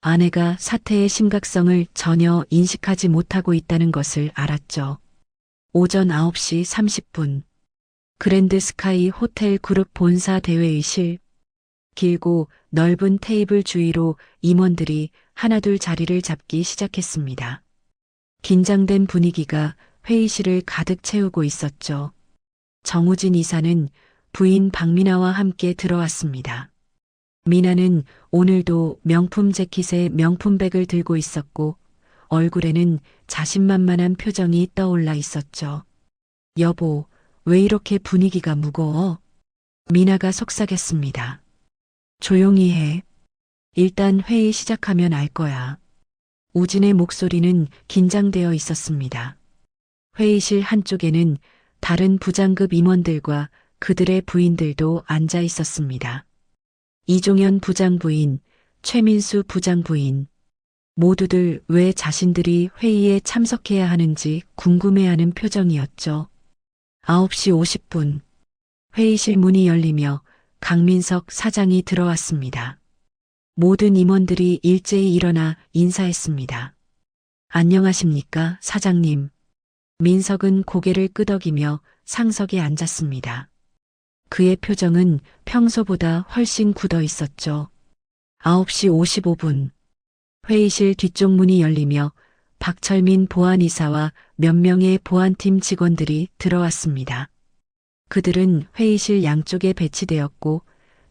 [SPEAKER 2] 아내가 사태의 심각성을 전혀 인식하지 못하고 있다는 것을 알았죠. 오전 9시 30분. 그랜드 스카이 호텔 그룹 본사 대회의실. 길고 넓은 테이블 주위로 임원들이 하나둘 자리를 잡기 시작했습니다. 긴장된 분위기가 회의실을 가득 채우고 있었죠. 정우진 이사는 부인 박미나와 함께 들어왔습니다. 미나는 오늘도 명품 재킷에 명품백을 들고 있었고 얼굴에는 자신만만한 표정이 떠올라 있었죠. 여보, 왜 이렇게 분위기가 무거워? 미나가 속삭였습니다. 조용히 해. 일단 회의 시작하면 알 거야. 우진의 목소리는 긴장되어 있었습니다. 회의실 한쪽에는 다른 부장급 임원들과 그들의 부인들도 앉아 있었습니다. 이종현 부장부인, 최민수 부장부인, 모두들 왜 자신들이 회의에 참석해야 하는지 궁금해하는 표정이었죠. 9시 50분. 회의실 문이 열리며 강민석 사장이 들어왔습니다. 모든 임원들이 일제히 일어나 인사했습니다. 안녕하십니까, 사장님. 민석은 고개를 끄덕이며 상석에 앉았습니다. 그의 표정은 평소보다 훨씬 굳어 있었죠. 9시 55분. 회의실 뒤쪽 문이 열리며 박철민 보안이사와 몇 명의 보안팀 직원들이 들어왔습니다. 그들은 회의실 양쪽에 배치되었고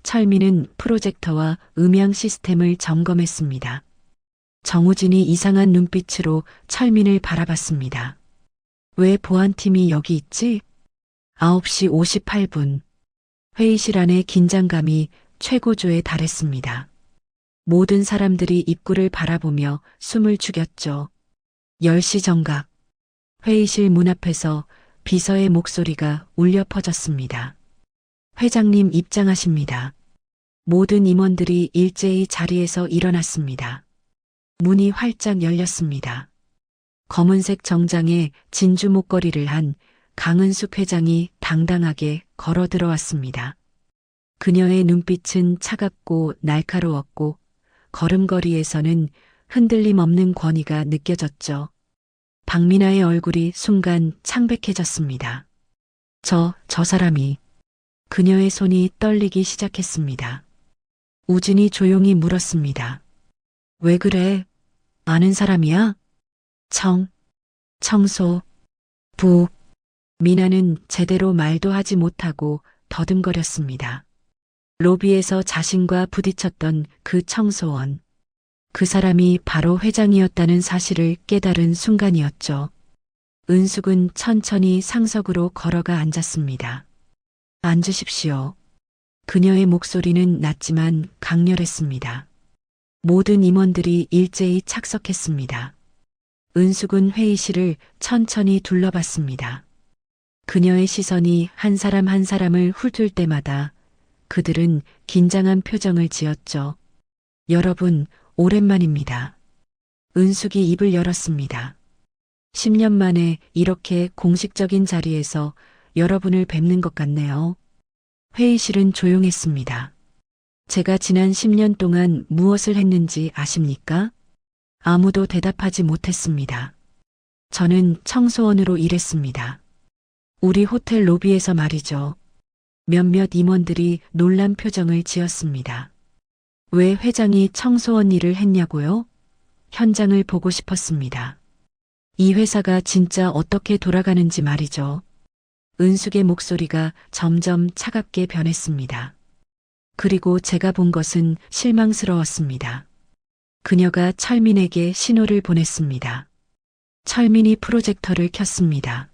[SPEAKER 2] 철민은 프로젝터와 음향 시스템을 점검했습니다. 정우진이 이상한 눈빛으로 철민을 바라봤습니다. 왜 보안팀이 여기 있지? 9시 58분. 회의실 안의 긴장감이 최고조에 달했습니다. 모든 사람들이 입구를 바라보며 숨을 죽였죠. 10시 정각. 회의실 문 앞에서 비서의 목소리가 울려 퍼졌습니다. 회장님 입장하십니다. 모든 임원들이 일제히 자리에서 일어났습니다. 문이 활짝 열렸습니다. 검은색 정장에 진주 목걸이를 한 강은숙 회장이 당당하게 걸어 들어왔습니다. 그녀의 눈빛은 차갑고 날카로웠고 걸음걸이에서는 흔들림 없는 권위가 느껴졌죠. 박민아의 얼굴이 순간 창백해졌습니다. 저 사람이. 그녀의 손이 떨리기 시작했습니다. 우진이 조용히 물었습니다. 왜 그래? 아는 사람이야? 청소, 부. 미나는 제대로 말도 하지 못하고 더듬거렸습니다. 로비에서 자신과 부딪혔던 그 청소원. 그 사람이 바로 회장이었다는 사실을 깨달은 순간이었죠. 은숙은 천천히 상석으로 걸어가 앉았습니다. 앉으십시오. 그녀의 목소리는 낮지만 강렬했습니다. 모든 임원들이 일제히 착석했습니다. 은숙은 회의실을 천천히 둘러봤습니다. 그녀의 시선이 한 사람 한 사람을 훑을 때마다 그들은 긴장한 표정을 지었죠. 여러분, 오랜만입니다. 은숙이 입을 열었습니다. 10년 만에 이렇게 공식적인 자리에서 여러분을 뵙는 것 같네요. 회의실은 조용했습니다. 제가 지난 10년 동안 무엇을 했는지 아십니까? 아무도 대답하지 못했습니다. 저는 청소원으로 일했습니다. 우리 호텔 로비에서 말이죠. 몇몇 임원들이 놀란 표정을 지었습니다. 왜 회장이 청소원 일을 했냐고요? 현장을 보고 싶었습니다. 이 회사가 진짜 어떻게 돌아가는지 말이죠. 은숙의 목소리가 점점 차갑게 변했습니다. 그리고 제가 본 것은 실망스러웠습니다. 그녀가 철민에게 신호를 보냈습니다. 철민이 프로젝터를 켰습니다.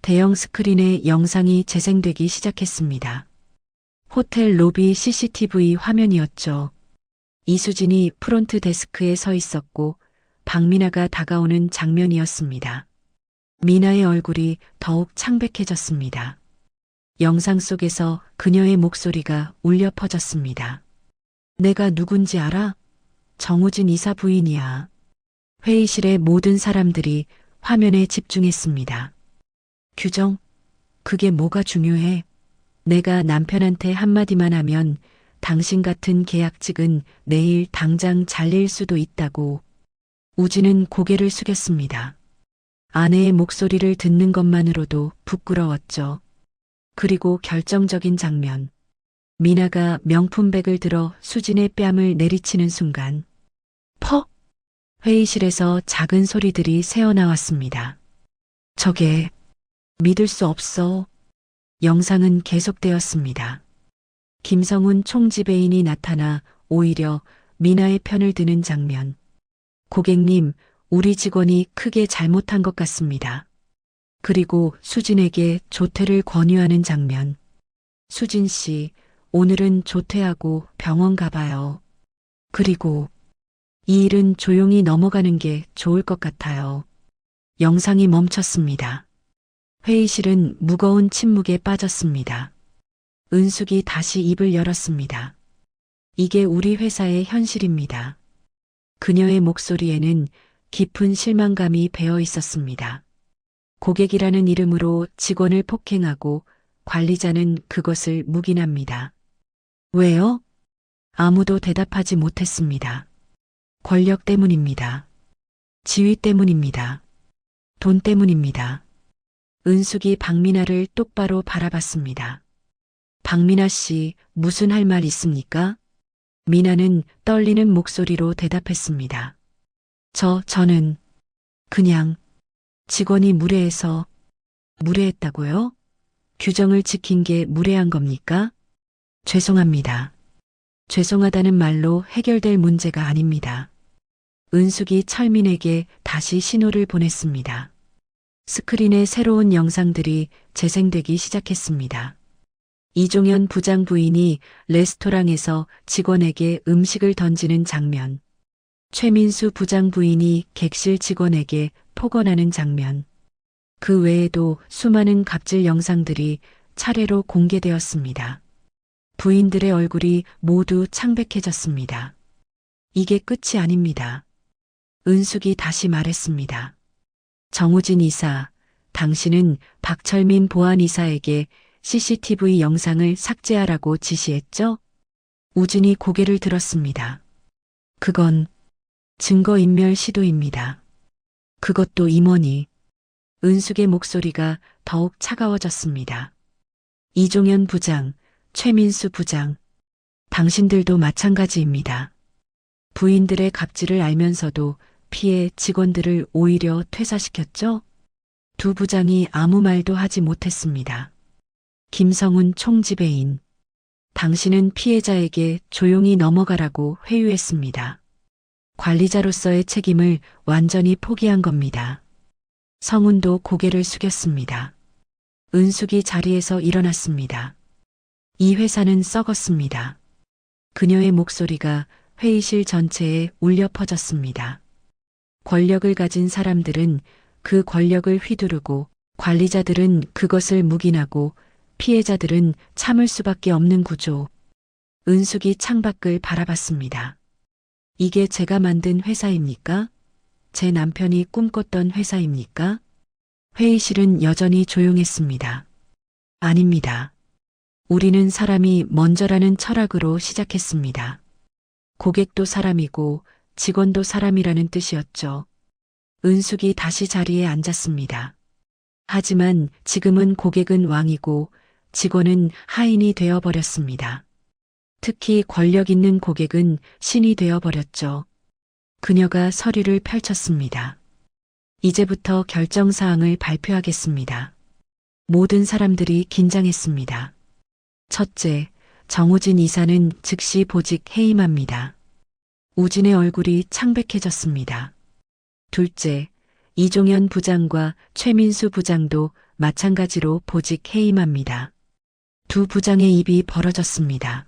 [SPEAKER 2] 대형 스크린에 영상이 재생되기 시작했습니다. 호텔 로비 CCTV 화면이었죠. 이수진이 프론트 데스크에 서 있었고 박민아가 다가오는 장면이었습니다. 미나의 얼굴이 더욱 창백해졌습니다. 영상 속에서 그녀의 목소리가 울려 퍼졌습니다. 내가 누군지 알아? 정우진 이사 부인이야. 회의실의 모든 사람들이 화면에 집중했습니다. 규정, 그게 뭐가 중요해? 내가 남편한테 한마디만 하면 당신 같은 계약직은 내일 당장 잘릴 수도 있다고. 우진은 고개를 숙였습니다. 아내의 목소리를 듣는 것만으로도 부끄러웠죠. 그리고 결정적인 장면. 미나가 명품백을 들어 수진의 뺨을 내리치는 순간. 퍽! 회의실에서 작은 소리들이 새어나왔습니다. 저게 믿을 수 없어. 영상은 계속되었습니다. 김성훈 총지배인이 나타나 오히려 미나의 편을 드는 장면. 고객님, 우리 직원이 크게 잘못한 것 같습니다. 그리고 수진에게 조퇴를 권유하는 장면. 수진 씨, 오늘은 조퇴하고 병원 가봐요. 그리고 이 일은 조용히 넘어가는 게 좋을 것 같아요. 영상이 멈췄습니다. 회의실은 무거운 침묵에 빠졌습니다. 은숙이 다시 입을 열었습니다. 이게 우리 회사의 현실입니다. 그녀의 목소리에는 깊은 실망감이 배어 있었습니다. 고객이라는 이름으로 직원을 폭행하고 관리자는 그것을 묵인합니다. 왜요? 아무도 대답하지 못했습니다. 권력 때문입니다. 지위 때문입니다. 돈 때문입니다. 은숙이 박민아를 똑바로 바라봤습니다. 박민아 씨, 무슨 할 말 있습니까? 미나는 떨리는 목소리로 대답했습니다. 저는 그냥 직원이 무례해서. 무례했다고요? 규정을 지킨 게 무례한 겁니까? 죄송합니다. 죄송하다는 말로 해결될 문제가 아닙니다. 은숙이 철민에게 다시 신호를 보냈습니다. 스크린에 새로운 영상들이 재생되기 시작했습니다. 이종현 부장 부인이 레스토랑에서 직원에게 음식을 던지는 장면. 최민수 부장 부인이 객실 직원에게 폭언하는 장면. 그 외에도 수많은 갑질 영상들이 차례로 공개되었습니다. 부인들의 얼굴이 모두 창백해졌습니다. 이게 끝이 아닙니다. 은숙이 다시 말했습니다. 정우진 이사, 당신은 박철민 보안이사에게 CCTV 영상을 삭제하라고 지시했죠? 우진이 고개를 들었습니다. 그건 증거인멸 시도입니다. 그것도 임원이. 은숙의 목소리가 더욱 차가워졌습니다. 이종현 부장, 최민수 부장, 당신들도 마찬가지입니다. 부인들의 갑질을 알면서도 피해 직원들을 오히려 퇴사시켰죠? 두 부장이 아무 말도 하지 못했습니다. 김성훈 총지배인, 당신은 피해자에게 조용히 넘어가라고 회유했습니다. 관리자로서의 책임을 완전히 포기한 겁니다. 성훈도 고개를 숙였습니다. 은숙이 자리에서 일어났습니다. 이 회사는 썩었습니다. 그녀의 목소리가 회의실 전체에 울려 퍼졌습니다. 권력을 가진 사람들은 그 권력을 휘두르고 관리자들은 그것을 묵인하고 피해자들은 참을 수밖에 없는 구조. 은숙이 창밖을 바라봤습니다. 이게 제가 만든 회사입니까? 제 남편이 꿈꿨던 회사입니까? 회의실은 여전히 조용했습니다. 아닙니다. 우리는 사람이 먼저라는 철학으로 시작했습니다. 고객도 사람이고 직원도 사람이라는 뜻이었죠. 은숙이 다시 자리에 앉았습니다. 하지만 지금은 고객은 왕이고 직원은 하인이 되어버렸습니다. 특히 권력 있는 고객은 신이 되어버렸죠. 그녀가 서류를 펼쳤습니다. 이제부터 결정사항을 발표하겠습니다. 모든 사람들이 긴장했습니다. 첫째, 정우진 이사는 즉시 보직 해임합니다. 우진의 얼굴이 창백해졌습니다. 둘째, 이종현 부장과 최민수 부장도 마찬가지로 보직 해임합니다. 두 부장의 입이 벌어졌습니다.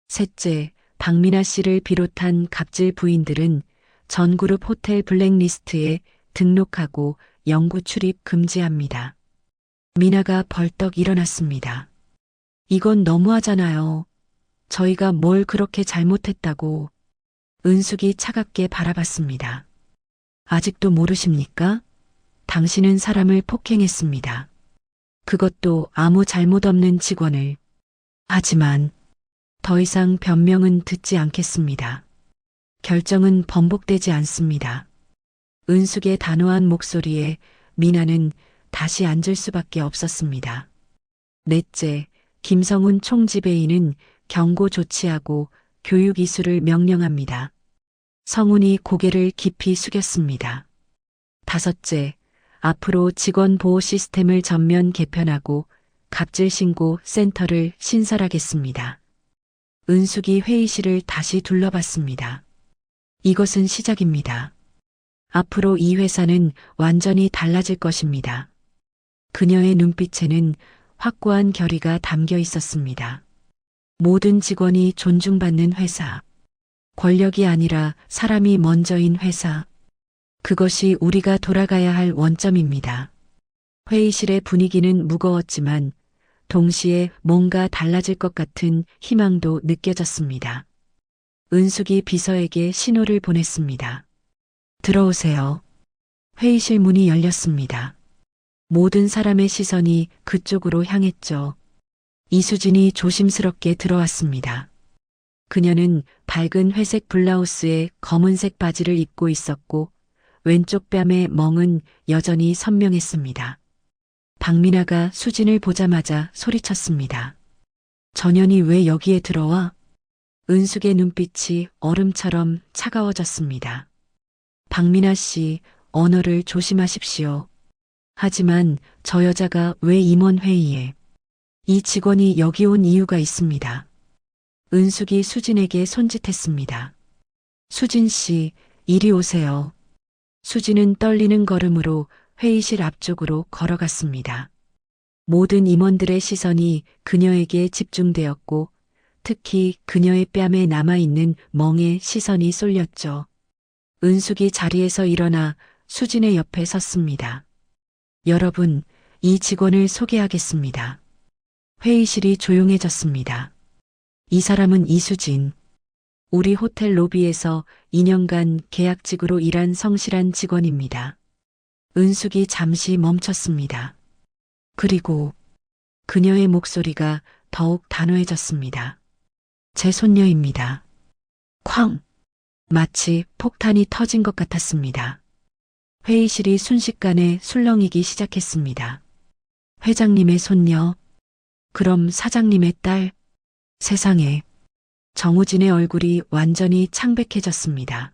[SPEAKER 2] 셋째, 박미나 씨를 비롯한 갑질 부인들은 전그룹 호텔 블랙리스트에 등록하고 영구 출입 금지합니다. 미나가 벌떡 일어났습니다. 이건 너무하잖아요. 저희가 뭘 그렇게 잘못했다고. 은숙이 차갑게 바라봤습니다. 아직도 모르십니까? 당신은 사람을 폭행했습니다. 그것도 아무 잘못 없는 직원을. 하지만 더 이상 변명은 듣지 않겠습니다. 결정은 번복되지 않습니다. 은숙의 단호한 목소리에 미나는 다시 앉을 수밖에 없었습니다. 넷째, 김성훈 총지배인은 경고 조치하고 교육 이수를 명령합니다. 성훈이 고개를 깊이 숙였습니다. 다섯째, 앞으로 직원 보호 시스템을 전면 개편하고 갑질 신고 센터를 신설하겠습니다. 은숙이 회의실을 다시 둘러봤습니다. 이것은 시작입니다. 앞으로 이 회사는 완전히 달라질 것입니다. 그녀의 눈빛에는 확고한 결의가 담겨 있었습니다. 모든 직원이 존중받는 회사. 권력이 아니라 사람이 먼저인 회사. 그것이 우리가 돌아가야 할 원점입니다. 회의실의 분위기는 무거웠지만 동시에 뭔가 달라질 것 같은 희망도 느껴졌습니다. 은숙이 비서에게 신호를 보냈습니다. 들어오세요. 회의실 문이 열렸습니다. 모든 사람의 시선이 그쪽으로 향했죠. 이수진이 조심스럽게 들어왔습니다. 그녀는 밝은 회색 블라우스에 검은색 바지를 입고 있었고 왼쪽 뺨의 멍은 여전히 선명했습니다. 박미나가 수진을 보자마자 소리쳤습니다. 전현이 왜 여기에 들어와? 은숙의 눈빛이 얼음처럼 차가워졌습니다. 박미나 씨, 언어를 조심하십시오. 하지만 저 여자가 왜 임원회의에? 이 직원이 여기 온 이유가 있습니다. 은숙이 수진에게 손짓했습니다. 수진 씨, 이리 오세요. 수진은 떨리는 걸음으로 회의실 앞쪽으로 걸어갔습니다. 모든 임원들의 시선이 그녀에게 집중되었고 특히 그녀의 뺨에 남아있는 멍에 시선이 쏠렸죠. 은숙이 자리에서 일어나 수진의 옆에 섰습니다. 여러분, 이 직원을 소개하겠습니다. 회의실이 조용해졌습니다. 이 사람은 이수진. 우리 호텔 로비에서 2년간 계약직으로 일한 성실한 직원입니다. 은숙이 잠시 멈췄습니다. 그리고 그녀의 목소리가 더욱 단호해졌습니다. 제 손녀입니다. 쾅! 마치 폭탄이 터진 것 같았습니다. 회의실이 순식간에 술렁이기 시작했습니다. 회장님의 손녀, 그럼 사장님의 딸, 세상에. 정우진의 얼굴이 완전히 창백해졌습니다.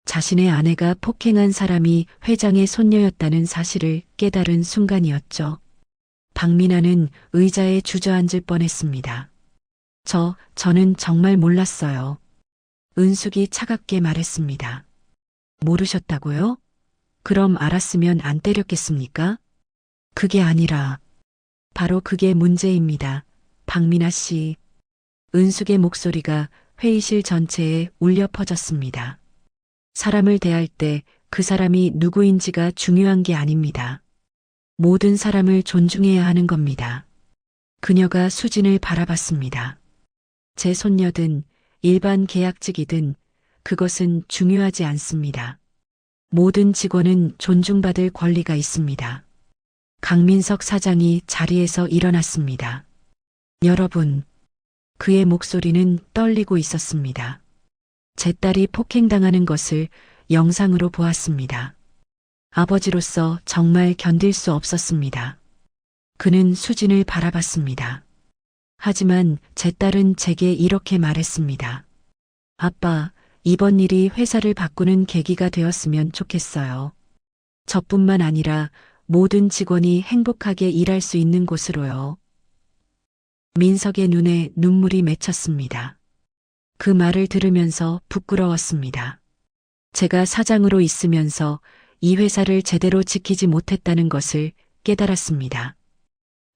[SPEAKER 2] 자신의 아내가 폭행한 사람이 회장의 손녀였다는 사실을 깨달은 순간이었죠. 박민아는 의자에 주저앉을 뻔했습니다. 저는 정말 몰랐어요. 은숙이 차갑게 말했습니다. 모르셨다고요? 그럼 알았으면 안 때렸겠습니까? 그게 아니라, 바로 그게 문제입니다. 박민아 씨. 은숙의 목소리가 회의실 전체에 울려 퍼졌습니다. 사람을 대할 때 그 사람이 누구인지가 중요한 게 아닙니다. 모든 사람을 존중해야 하는 겁니다. 그녀가 수진을 바라봤습니다. 제 손녀든 일반 계약직이든 그것은 중요하지 않습니다. 모든 직원은 존중받을 권리가 있습니다. 강민석 사장이 자리에서 일어났습니다. 여러분, 그의 목소리는 떨리고 있었습니다. 제 딸이 폭행당하는 것을 영상으로 보았습니다. 아버지로서 정말 견딜 수 없었습니다. 그는 수진을 바라봤습니다. 하지만 제 딸은 제게 이렇게 말했습니다. 아빠, 이번 일이 회사를 바꾸는 계기가 되었으면 좋겠어요. 저뿐만 아니라 모든 직원이 행복하게 일할 수 있는 곳으로요. 민석의 눈에 눈물이 맺혔습니다. 그 말을 들으면서 부끄러웠습니다. 제가 사장으로 있으면서 이 회사를 제대로 지키지 못했다는 것을 깨달았습니다.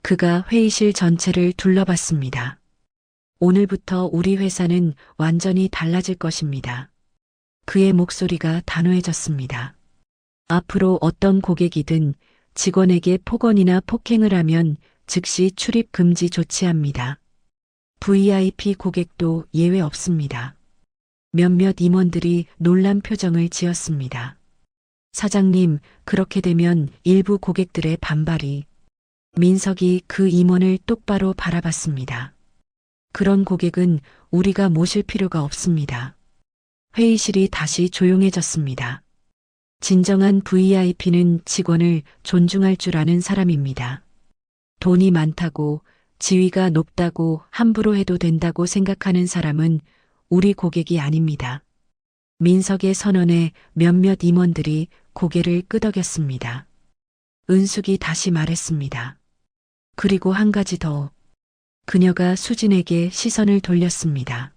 [SPEAKER 2] 그가 회의실 전체를 둘러봤습니다. 오늘부터 우리 회사는 완전히 달라질 것입니다. 그의 목소리가 단호해졌습니다. 앞으로 어떤 고객이든 직원에게 폭언이나 폭행을 하면 즉시 출입 금지 조치합니다. VIP 고객도 예외 없습니다. 몇몇 임원들이 놀란 표정을 지었습니다. 사장님, 그렇게 되면 일부 고객들의 반발이. 민석이 그 임원을 똑바로 바라봤습니다. 그런 고객은 우리가 모실 필요가 없습니다. 회의실이 다시 조용해졌습니다. 진정한 VIP는 직원을 존중할 줄 아는 사람입니다. 돈이 많다고, 지위가 높다고 함부로 해도 된다고 생각하는 사람은 우리 고객이 아닙니다. 민석의 선언에 몇몇 임원들이 고개를 끄덕였습니다. 은숙이 다시 말했습니다. 그리고 한 가지 더. 그녀가 수진에게 시선을 돌렸습니다.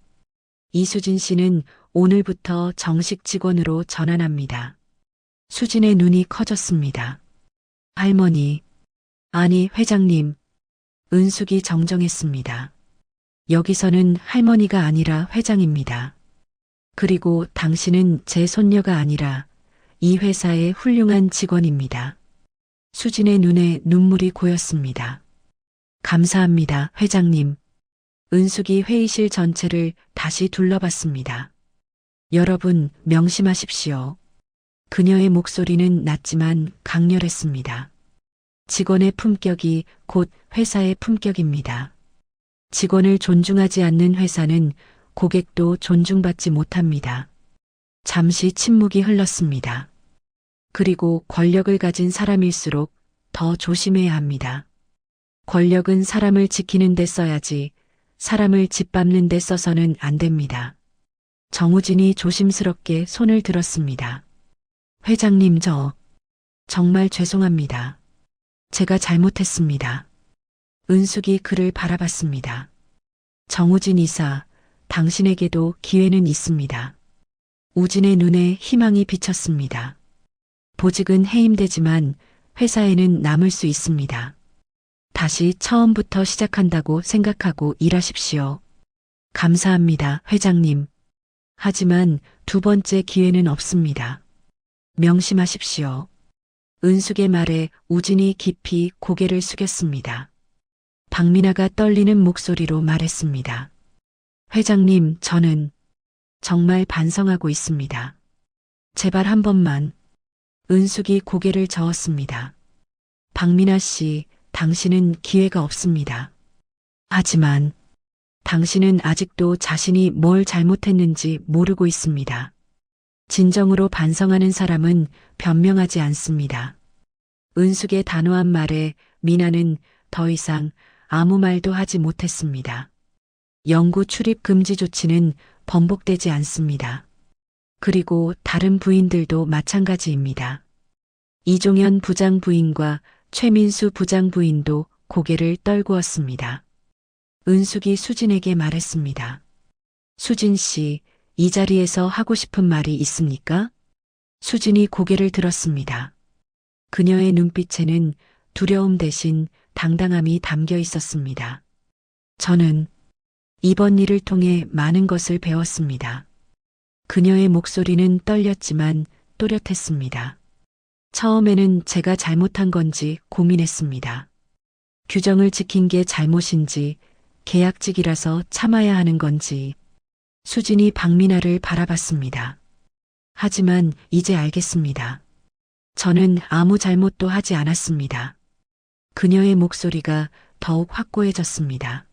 [SPEAKER 2] 이수진 씨는 오늘부터 정식 직원으로 전환합니다. 수진의 눈이 커졌습니다. 할머니, 아니 회장님. 은숙이 정정했습니다. 여기서는 할머니가 아니라 회장입니다. 그리고 당신은 제 손녀가 아니라 이 회사의 훌륭한 직원입니다. 수진의 눈에 눈물이 고였습니다. 감사합니다, 회장님. 은숙이 회의실 전체를 다시 둘러봤습니다. 여러분, 명심하십시오. 그녀의 목소리는 낮지만 강렬했습니다. 직원의 품격이 곧 회사의 품격입니다. 직원을 존중하지 않는 회사는 고객도 존중받지 못합니다. 잠시 침묵이 흘렀습니다. 그리고 권력을 가진 사람일수록 더 조심해야 합니다. 권력은 사람을 지키는 데 써야지 사람을 짓밟는 데 써서는 안 됩니다. 정우진이 조심스럽게 손을 들었습니다. 회장님, 정말 죄송합니다. 제가 잘못했습니다. 은숙이 그를 바라봤습니다. 정우진 이사, 당신에게도 기회는 있습니다. 우진의 눈에 희망이 비쳤습니다. 보직은 해임되지만 회사에는 남을 수 있습니다. 다시 처음부터 시작한다고 생각하고 일하십시오. 감사합니다, 회장님. 하지만 두 번째 기회는 없습니다. 명심하십시오. 은숙의 말에 우진이 깊이 고개를 숙였습니다. 박민아가 떨리는 목소리로 말했습니다. 회장님, 저는 정말 반성하고 있습니다. 제발 한 번만. 은숙이 고개를 저었습니다. 박민아 씨, 당신은 기회가 없습니다. 하지만 당신은 아직도 자신이 뭘 잘못했는지 모르고 있습니다. 진정으로 반성하는 사람은 변명하지 않습니다. 은숙의 단호한 말에 미나는 더 이상 아무 말도 하지 못했습니다. 영구 출입 금지 조치는 번복되지 않습니다. 그리고 다른 부인들도 마찬가지입니다. 이종현 부장 부인과 최민수 부장 부인도 고개를 떨구었습니다. 은숙이 수진에게 말했습니다. 수진 씨, 이 자리에서 하고 싶은 말이 있습니까? 수진이 고개를 들었습니다. 그녀의 눈빛에는 두려움 대신 당당함이 담겨 있었습니다. 저는 이번 일을 통해 많은 것을 배웠습니다. 그녀의 목소리는 떨렸지만 또렷했습니다. 처음에는 제가 잘못한 건지 고민했습니다. 규정을 지킨 게 잘못인지 계약직이라서 참아야 하는 건지. 수진이 박민아를 바라봤습니다. 하지만 이제 알겠습니다. 저는 아무 잘못도 하지 않았습니다. 그녀의 목소리가 더욱 확고해졌습니다.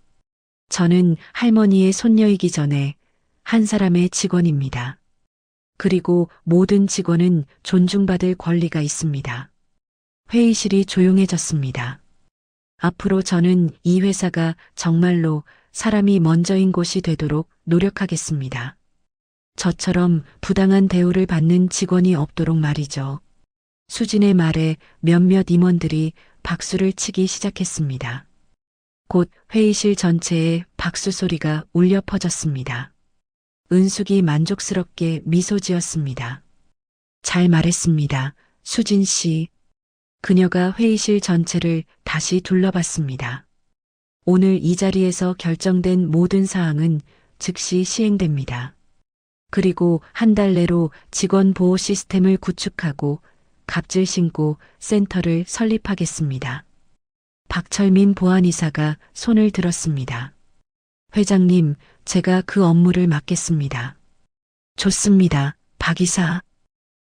[SPEAKER 2] 저는 할머니의 손녀이기 전에 한 사람의 직원입니다. 그리고 모든 직원은 존중받을 권리가 있습니다. 회의실이 조용해졌습니다. 앞으로 저는 이 회사가 정말로 사람이 먼저인 곳이 되도록 노력하겠습니다. 저처럼 부당한 대우를 받는 직원이 없도록 말이죠. 수진의 말에 몇몇 임원들이 박수를 치기 시작했습니다. 곧 회의실 전체에 박수 소리가 울려 퍼졌습니다. 은숙이 만족스럽게 미소 지었습니다. 잘 말했습니다, 수진 씨. 그녀가 회의실 전체를 다시 둘러봤습니다. 오늘 이 자리에서 결정된 모든 사항은 즉시 시행됩니다. 그리고 한 달 내로 직원 보호 시스템을 구축하고 갑질 신고 센터를 설립하겠습니다. 박철민 보안이사가 손을 들었습니다. 회장님, 제가 그 업무를 맡겠습니다. 좋습니다, 박 이사.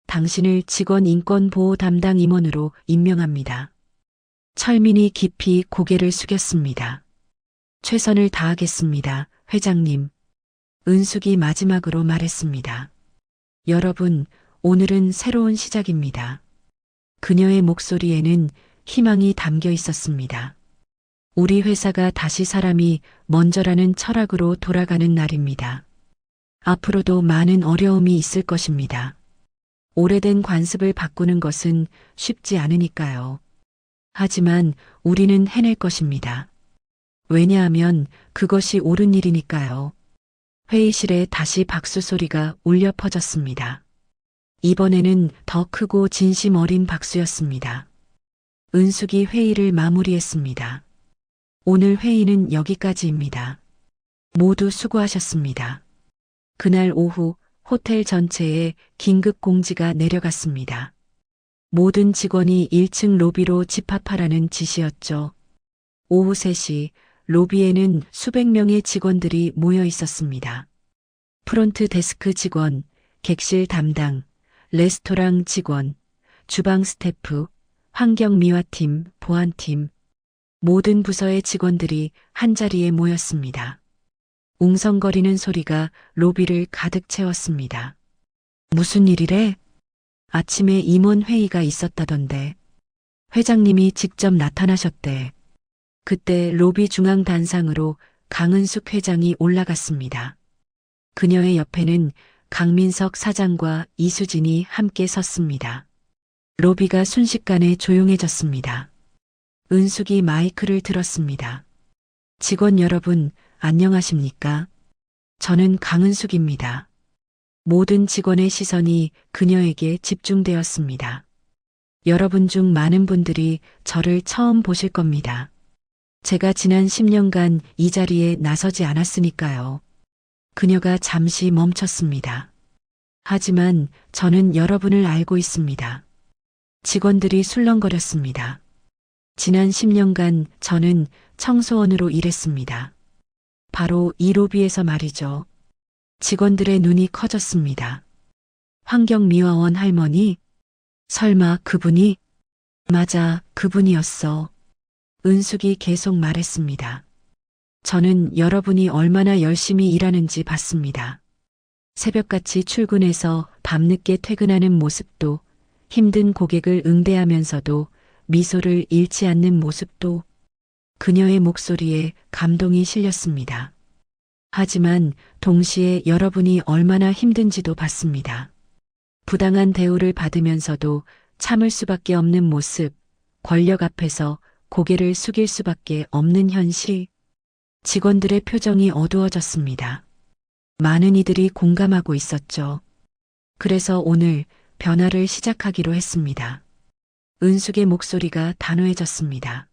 [SPEAKER 2] 당신을 직원 인권 보호 담당 임원으로 임명합니다. 철민이 깊이 고개를 숙였습니다. 최선을 다하겠습니다, 회장님. 은숙이 마지막으로 말했습니다. 여러분, 오늘은 새로운 시작입니다. 그녀의 목소리에는 희망이 담겨 있었습니다. 우리 회사가 다시 사람이 먼저라는 철학으로 돌아가는 날입니다. 앞으로도 많은 어려움이 있을 것입니다. 오래된 관습을 바꾸는 것은 쉽지 않으니까요. 하지만 우리는 해낼 것입니다. 왜냐하면 그것이 옳은 일이니까요. 회의실에 다시 박수 소리가 울려 퍼졌습니다. 이번에는 더 크고 진심 어린 박수였습니다. 은숙이 회의를 마무리했습니다. 오늘 회의는 여기까지입니다. 모두 수고하셨습니다. 그날 오후 호텔 전체에 긴급 공지가 내려갔습니다. 모든 직원이 1층 로비로 집합하라는 지시였죠. 오후 3시 로비에는 수백 명의 직원들이 모여 있었습니다. 프론트 데스크 직원, 객실 담당, 레스토랑 직원, 주방 스태프, 환경미화팀, 보안팀, 모든 부서의 직원들이 한자리에 모였습니다. 웅성거리는 소리가 로비를 가득 채웠습니다. 무슨 일이래? 아침에 임원 회의가 있었다던데. 회장님이 직접 나타나셨대. 그때 로비 중앙 단상으로 강은숙 회장이 올라갔습니다. 그녀의 옆에는 강민석 사장과 이수진이 함께 섰습니다. 로비가 순식간에 조용해졌습니다. 은숙이 마이크를 들었습니다. 직원 여러분, 안녕하십니까? 저는 강은숙입니다. 모든 직원의 시선이 그녀에게 집중되었습니다. 여러분 중 많은 분들이 저를 처음 보실 겁니다. 제가 지난 10년간 이 자리에 나서지 않았으니까요. 그녀가 잠시 멈췄습니다. 하지만 저는 여러분을 알고 있습니다. 직원들이 술렁거렸습니다. 지난 10년간 저는 청소원으로 일했습니다. 바로 이 로비에서 말이죠. 직원들의 눈이 커졌습니다. 환경미화원 할머니? 설마 그분이? 맞아, 그분이었어. 은숙이 계속 말했습니다. 저는 여러분이 얼마나 열심히 일하는지 봤습니다. 새벽같이 출근해서 밤늦게 퇴근하는 모습도, 힘든 고객을 응대하면서도 미소를 잃지 않는 모습도, 그녀의 목소리에 감동이 실렸습니다. 하지만 동시에 여러분이 얼마나 힘든지도 봤습니다. 부당한 대우를 받으면서도 참을 수밖에 없는 모습, 권력 앞에서 고개를 숙일 수밖에 없는 현실. 직원들의 표정이 어두워졌습니다. 많은 이들이 공감하고 있었죠. 그래서 오늘 변화를 시작하기로 했습니다. 은숙의 목소리가 단호해졌습니다.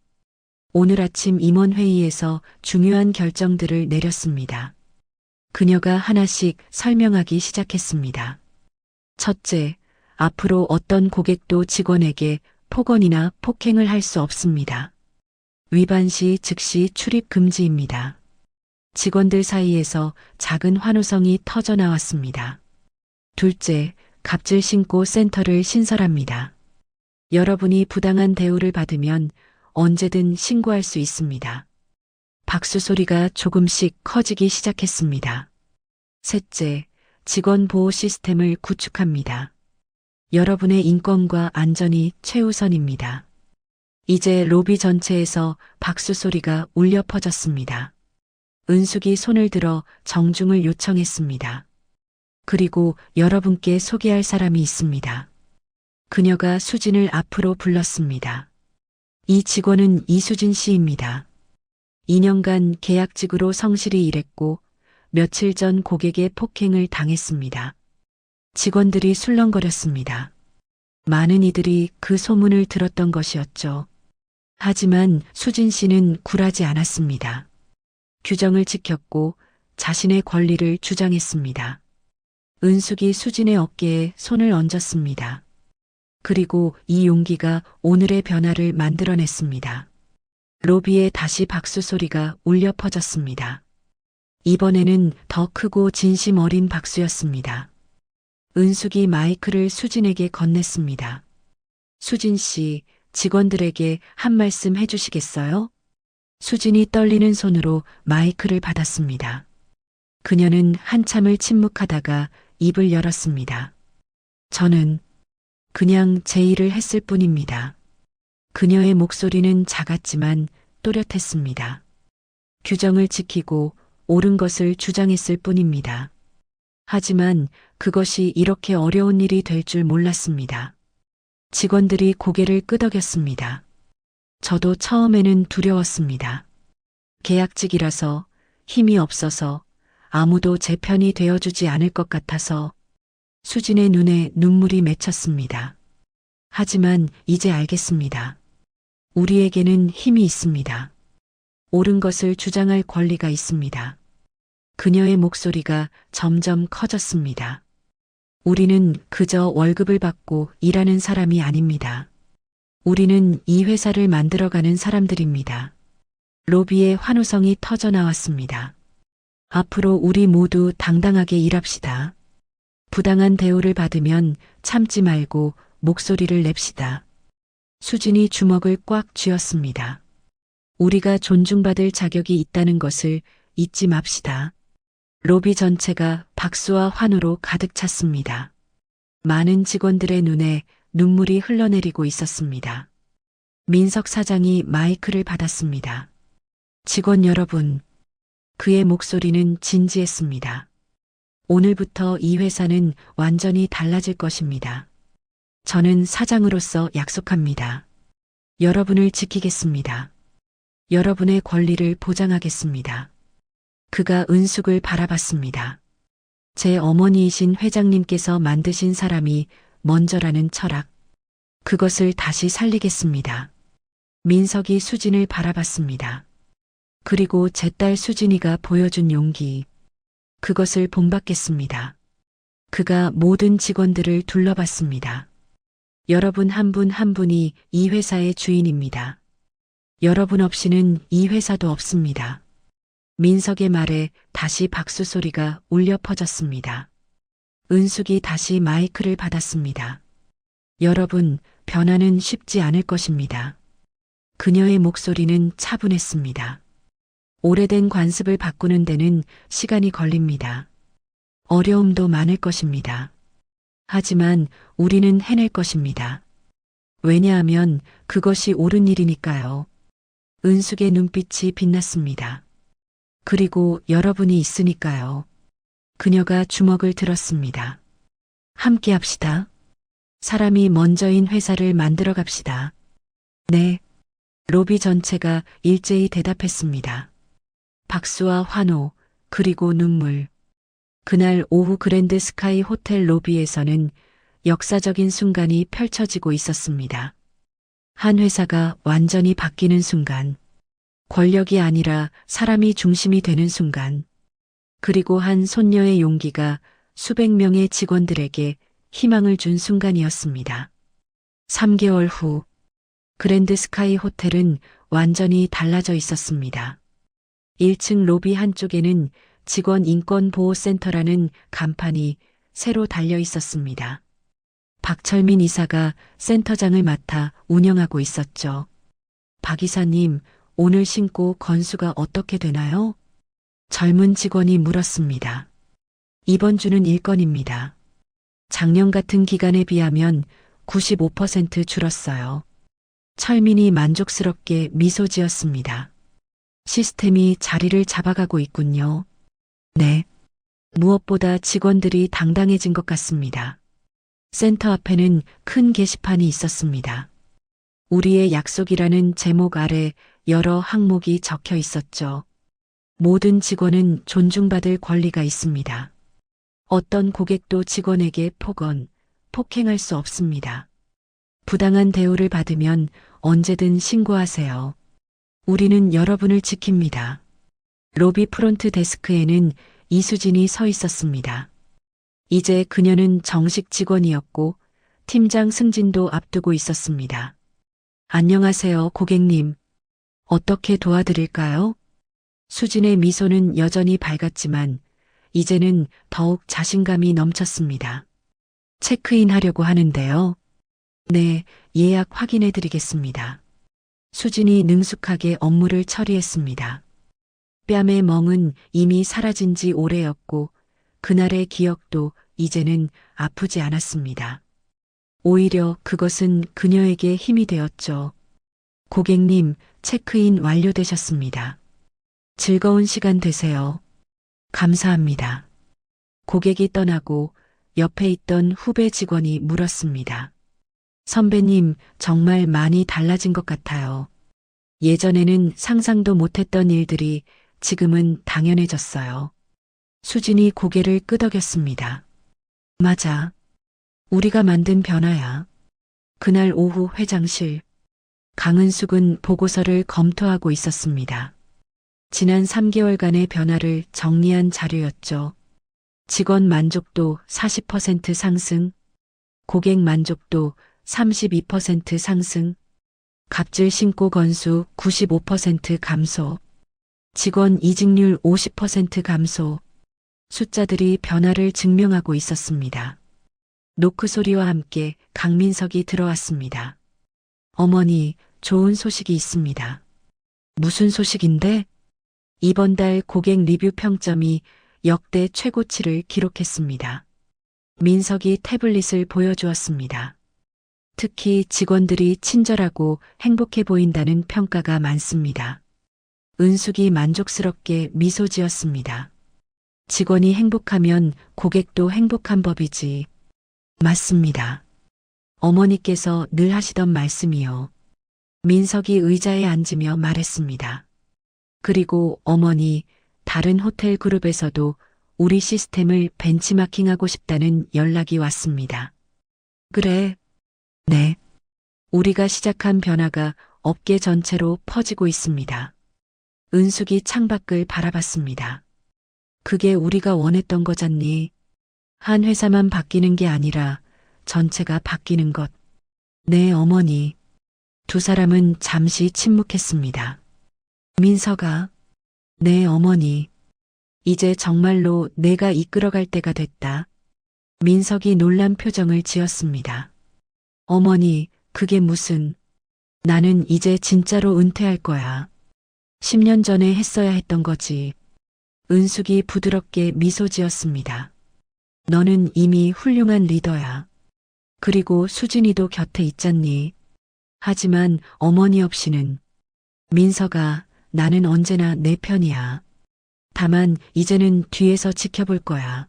[SPEAKER 2] 오늘 아침 임원회의에서 중요한 결정들을 내렸습니다. 그녀가 하나씩 설명하기 시작했습니다. 첫째, 앞으로 어떤 고객도 직원에게 폭언이나 폭행을 할 수 없습니다. 위반 시 즉시 출입 금지입니다. 직원들 사이에서 작은 환호성이 터져 나왔습니다. 둘째, 갑질 신고 센터를 신설합니다. 여러분이 부당한 대우를 받으면 언제든 신고할 수 있습니다. 박수 소리가 조금씩 커지기 시작했습니다. 셋째, 직원 보호 시스템을 구축합니다. 여러분의 인권과 안전이 최우선입니다. 이제 로비 전체에서 박수 소리가 울려 퍼졌습니다. 은숙이 손을 들어 정중을 요청했습니다. 그리고 여러분께 소개할 사람이 있습니다. 그녀가 수진을 앞으로 불렀습니다. 이 직원은 이수진 씨입니다. 2년간 계약직으로 성실히 일했고 며칠 전 고객의 폭행을 당했습니다. 직원들이 술렁거렸습니다. 많은 이들이 그 소문을 들었던 것이었죠. 하지만 수진 씨는 굴하지 않았습니다. 규정을 지켰고 자신의 권리를 주장했습니다. 은숙이 수진의 어깨에 손을 얹었습니다. 그리고 이 용기가 오늘의 변화를 만들어냈습니다. 로비에 다시 박수 소리가 울려 퍼졌습니다. 이번에는 더 크고 진심 어린 박수였습니다. 은숙이 마이크를 수진에게 건넸습니다. 수진 씨, 직원들에게 한 말씀 해주시겠어요? 수진이 떨리는 손으로 마이크를 받았습니다. 그녀는 한참을 침묵하다가 입을 열었습니다. 저는 그냥 제 일을 했을 뿐입니다. 그녀의 목소리는 작았지만 또렷했습니다. 규정을 지키고 옳은 것을 주장했을 뿐입니다. 하지만 그것이 이렇게 어려운 일이 될 줄 몰랐습니다. 직원들이 고개를 끄덕였습니다. 저도 처음에는 두려웠습니다. 계약직이라서, 힘이 없어서, 아무도 제 편이 되어주지 않을 것 같아서 수진의 눈에 눈물이 맺혔습니다. 하지만 이제 알겠습니다. 우리에게는 힘이 있습니다. 옳은 것을 주장할 권리가 있습니다. 그녀의 목소리가 점점 커졌습니다. 우리는 그저 월급을 받고 일하는 사람이 아닙니다. 우리는 이 회사를 만들어가는 사람들입니다. 로비의 환호성이 터져 나왔습니다. 앞으로 우리 모두 당당하게 일합시다. 부당한 대우를 받으면 참지 말고 목소리를 냅시다. 수진이 주먹을 꽉 쥐었습니다. 우리가 존중받을 자격이 있다는 것을 잊지 맙시다. 로비 전체가 박수와 환호로 가득 찼습니다. 많은 직원들의 눈에 눈물이 흘러내리고 있었습니다. 민석 사장이 마이크를 받았습니다. 직원 여러분, 그의 목소리는 진지했습니다. 오늘부터 이 회사는 완전히 달라질 것입니다. 저는 사장으로서 약속합니다. 여러분을 지키겠습니다. 여러분의 권리를 보장하겠습니다. 그가 은숙을 바라봤습니다. 제 어머니이신 회장님께서 만드신 사람이 먼저라는 철학. 그것을 다시 살리겠습니다. 민석이 수진을 바라봤습니다. 그리고 제 딸 수진이가 보여준 용기. 그것을 본받겠습니다. 그가 모든 직원들을 둘러봤습니다. 여러분 한 분 한 분이 이 회사의 주인입니다. 여러분 없이는 이 회사도 없습니다. 민석의 말에 다시 박수 소리가 울려 퍼졌습니다. 은숙이 다시 마이크를 받았습니다. 여러분, 변화는 쉽지 않을 것입니다. 그녀의 목소리는 차분했습니다. 오래된 관습을 바꾸는 데는 시간이 걸립니다. 어려움도 많을 것입니다. 하지만 우리는 해낼 것입니다. 왜냐하면 그것이 옳은 일이니까요. 은숙의 눈빛이 빛났습니다. 그리고 여러분이 있으니까요. 그녀가 주먹을 들었습니다. 함께 합시다. 사람이 먼저인 회사를 만들어 갑시다. 네. 로비 전체가 일제히 대답했습니다. 박수와 환호, 그리고 눈물. 그날 오후 그랜드 스카이 호텔 로비에서는 역사적인 순간이 펼쳐지고 있었습니다. 한 회사가 완전히 바뀌는 순간, 권력이 아니라 사람이 중심이 되는 순간, 그리고 한 손녀의 용기가 수백 명의 직원들에게 희망을 준 순간이었습니다. 3개월 후, 그랜드 스카이 호텔은 완전히 달라져 있었습니다. 1층 로비 한쪽에는 직원 인권보호센터라는 간판이 새로 달려 있었습니다. 박철민 이사가 센터장을 맡아 운영하고 있었죠. 박 이사님, 오늘 신고 건수가 어떻게 되나요? 젊은 직원이 물었습니다. 이번 주는 1건입니다. 작년 같은 기간에 비하면 95% 줄었어요. 철민이 만족스럽게 미소 지었습니다. 시스템이 자리를 잡아가고 있군요. 네. 무엇보다 직원들이 당당해진 것 같습니다. 센터 앞에는 큰 게시판이 있었습니다. 우리의 약속이라는 제목 아래 여러 항목이 적혀 있었죠. 모든 직원은 존중받을 권리가 있습니다. 어떤 고객도 직원에게 폭행할 수 없습니다. 부당한 대우를 받으면 언제든 신고하세요. 우리는 여러분을 지킵니다. 로비 프론트 데스크에는 이수진이 서 있었습니다. 이제 그녀는 정식 직원이었고 팀장 승진도 앞두고 있었습니다. 안녕하세요, 고객님. 어떻게 도와드릴까요? 수진의 미소는 여전히 밝았지만 이제는 더욱 자신감이 넘쳤습니다. 체크인 하려고 하는데요. 네, 예약 확인해 드리겠습니다. 수진이 능숙하게 업무를 처리했습니다. 뺨의 멍은 이미 사라진 지 오래였고 그날의 기억도 이제는 아프지 않았습니다. 오히려 그것은 그녀에게 힘이 되었죠. 고객님, 체크인 완료되셨습니다. 즐거운 시간 되세요. 감사합니다. 고객이 떠나고 옆에 있던 후배 직원이 물었습니다. 선배님, 정말 많이 달라진 것 같아요. 예전에는 상상도 못했던 일들이 지금은 당연해졌어요. 수진이 고개를 끄덕였습니다. 맞아. 우리가 만든 변화야. 그날 오후 회장실. 강은숙은 보고서를 검토하고 있었습니다. 지난 3개월간의 변화를 정리한 자료였죠. 직원 만족도 40% 상승, 고객 만족도 32% 상승, 갑질 신고 건수 95% 감소, 직원 이직률 50% 감소. 숫자들이 변화를 증명하고 있었습니다. 노크 소리와 함께 강민석이 들어왔습니다. 어머니, 좋은 소식이 있습니다. 무슨 소식인데? 이번 달 고객 리뷰 평점이 역대 최고치를 기록했습니다. 민석이 태블릿을 보여주었습니다. 특히 직원들이 친절하고 행복해 보인다는 평가가 많습니다. 은숙이 만족스럽게 미소 지었습니다. 직원이 행복하면 고객도 행복한 법이지. 맞습니다. 어머니께서 늘 하시던 말씀이요. 민석이 의자에 앉으며 말했습니다. 그리고 어머니, 다른 호텔 그룹에서도 우리 시스템을 벤치마킹하고 싶다는 연락이 왔습니다. 그래. 네. 우리가 시작한 변화가 업계 전체로 퍼지고 있습니다. 은숙이 창밖을 바라봤습니다. 그게 우리가 원했던 거잖니. 한 회사만 바뀌는 게 아니라 전체가 바뀌는 것. 네, 어머니. 두 사람은 잠시 침묵했습니다. 민서가, 네, 어머니. 이제 정말로 내가 이끌어갈 때가 됐다. 민석이 놀란 표정을 지었습니다. 어머니, 그게 무슨, 나는 이제 진짜로 은퇴할 거야. 10년 전에 했어야 했던 거지. 은숙이 부드럽게 미소 지었습니다. 너는 이미 훌륭한 리더야. 그리고 수진이도 곁에 있잖니. 하지만 어머니 없이는. 민서가, 나는 언제나 내 편이야. 다만 이제는 뒤에서 지켜볼 거야.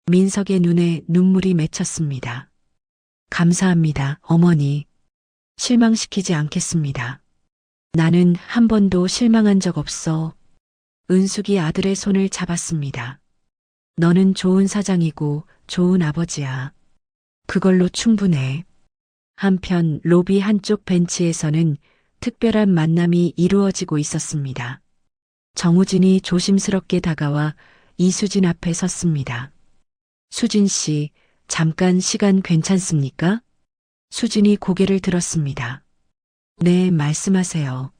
[SPEAKER 2] 민석의 눈에 눈물이 맺혔습니다. 감사합니다, 어머니. 실망시키지 않겠습니다. 나는 한 번도 실망한 적 없어. 은숙이 아들의 손을 잡았습니다. 너는 좋은 사장이고 좋은 아버지야. 그걸로 충분해. 한편 로비 한쪽 벤치에서는 특별한 만남이 이루어지고 있었습니다. 정우진이 조심스럽게 다가와 이수진 앞에 섰습니다. 수진 씨, 잠깐 시간 괜찮습니까? 수진이 고개를 들었습니다. 네, 말씀하세요.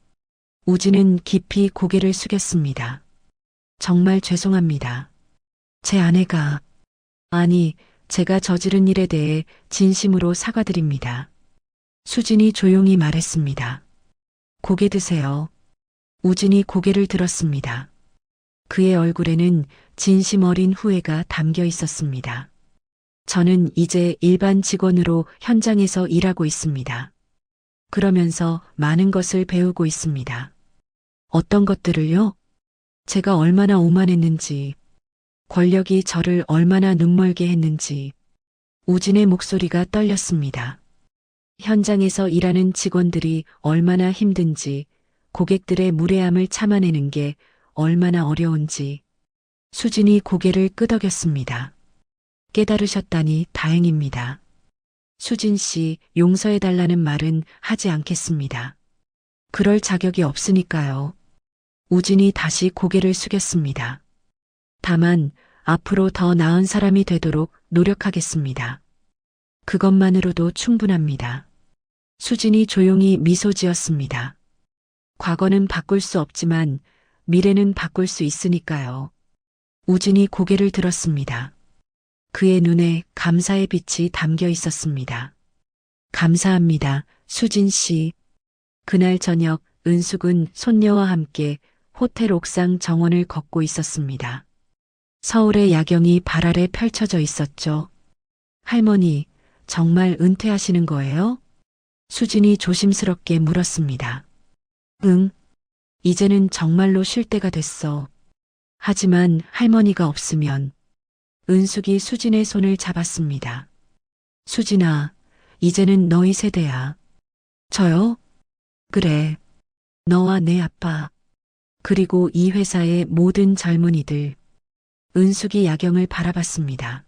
[SPEAKER 2] 우진은 깊이 고개를 숙였습니다. 정말 죄송합니다. 제 아내가, 아니, 제가 저지른 일에 대해 진심으로 사과드립니다. 수진이 조용히 말했습니다. 고개 드세요. 우진이 고개를 들었습니다. 그의 얼굴에는 진심 어린 후회가 담겨 있었습니다. 저는 이제 일반 직원으로 현장에서 일하고 있습니다. 그러면서 많은 것을 배우고 있습니다. 어떤 것들을요? 제가 얼마나 오만했는지, 권력이 저를 얼마나 눈멀게 했는지, 우진의 목소리가 떨렸습니다. 현장에서 일하는 직원들이 얼마나 힘든지, 고객들의 무례함을 참아내는 게 얼마나 어려운지. 수진이 고개를 끄덕였습니다. 깨달으셨다니 다행입니다. 수진 씨, 용서해달라는 말은 하지 않겠습니다. 그럴 자격이 없으니까요. 우진이 다시 고개를 숙였습니다. 다만 앞으로 더 나은 사람이 되도록 노력하겠습니다. 그것만으로도 충분합니다. 수진이 조용히 미소 지었습니다. 과거는 바꿀 수 없지만 미래는 바꿀 수 있으니까요. 우진이 고개를 들었습니다. 그의 눈에 감사의 빛이 담겨 있었습니다. 감사합니다, 수진 씨. 그날 저녁 은숙은 손녀와 함께 호텔 옥상 정원을 걷고 있었습니다. 서울의 야경이 발 아래 펼쳐져 있었죠. 할머니, 정말 은퇴하시는 거예요? 수진이 조심스럽게 물었습니다. 응, 이제는 정말로 쉴 때가 됐어. 하지만 할머니가 없으면. 은숙이 수진의 손을 잡았습니다. 수진아, 이제는 너희 세대야. 저요? 그래. 너와 내 아빠. 그리고 이 회사의 모든 젊은이들. 은숙이 야경을 바라봤습니다.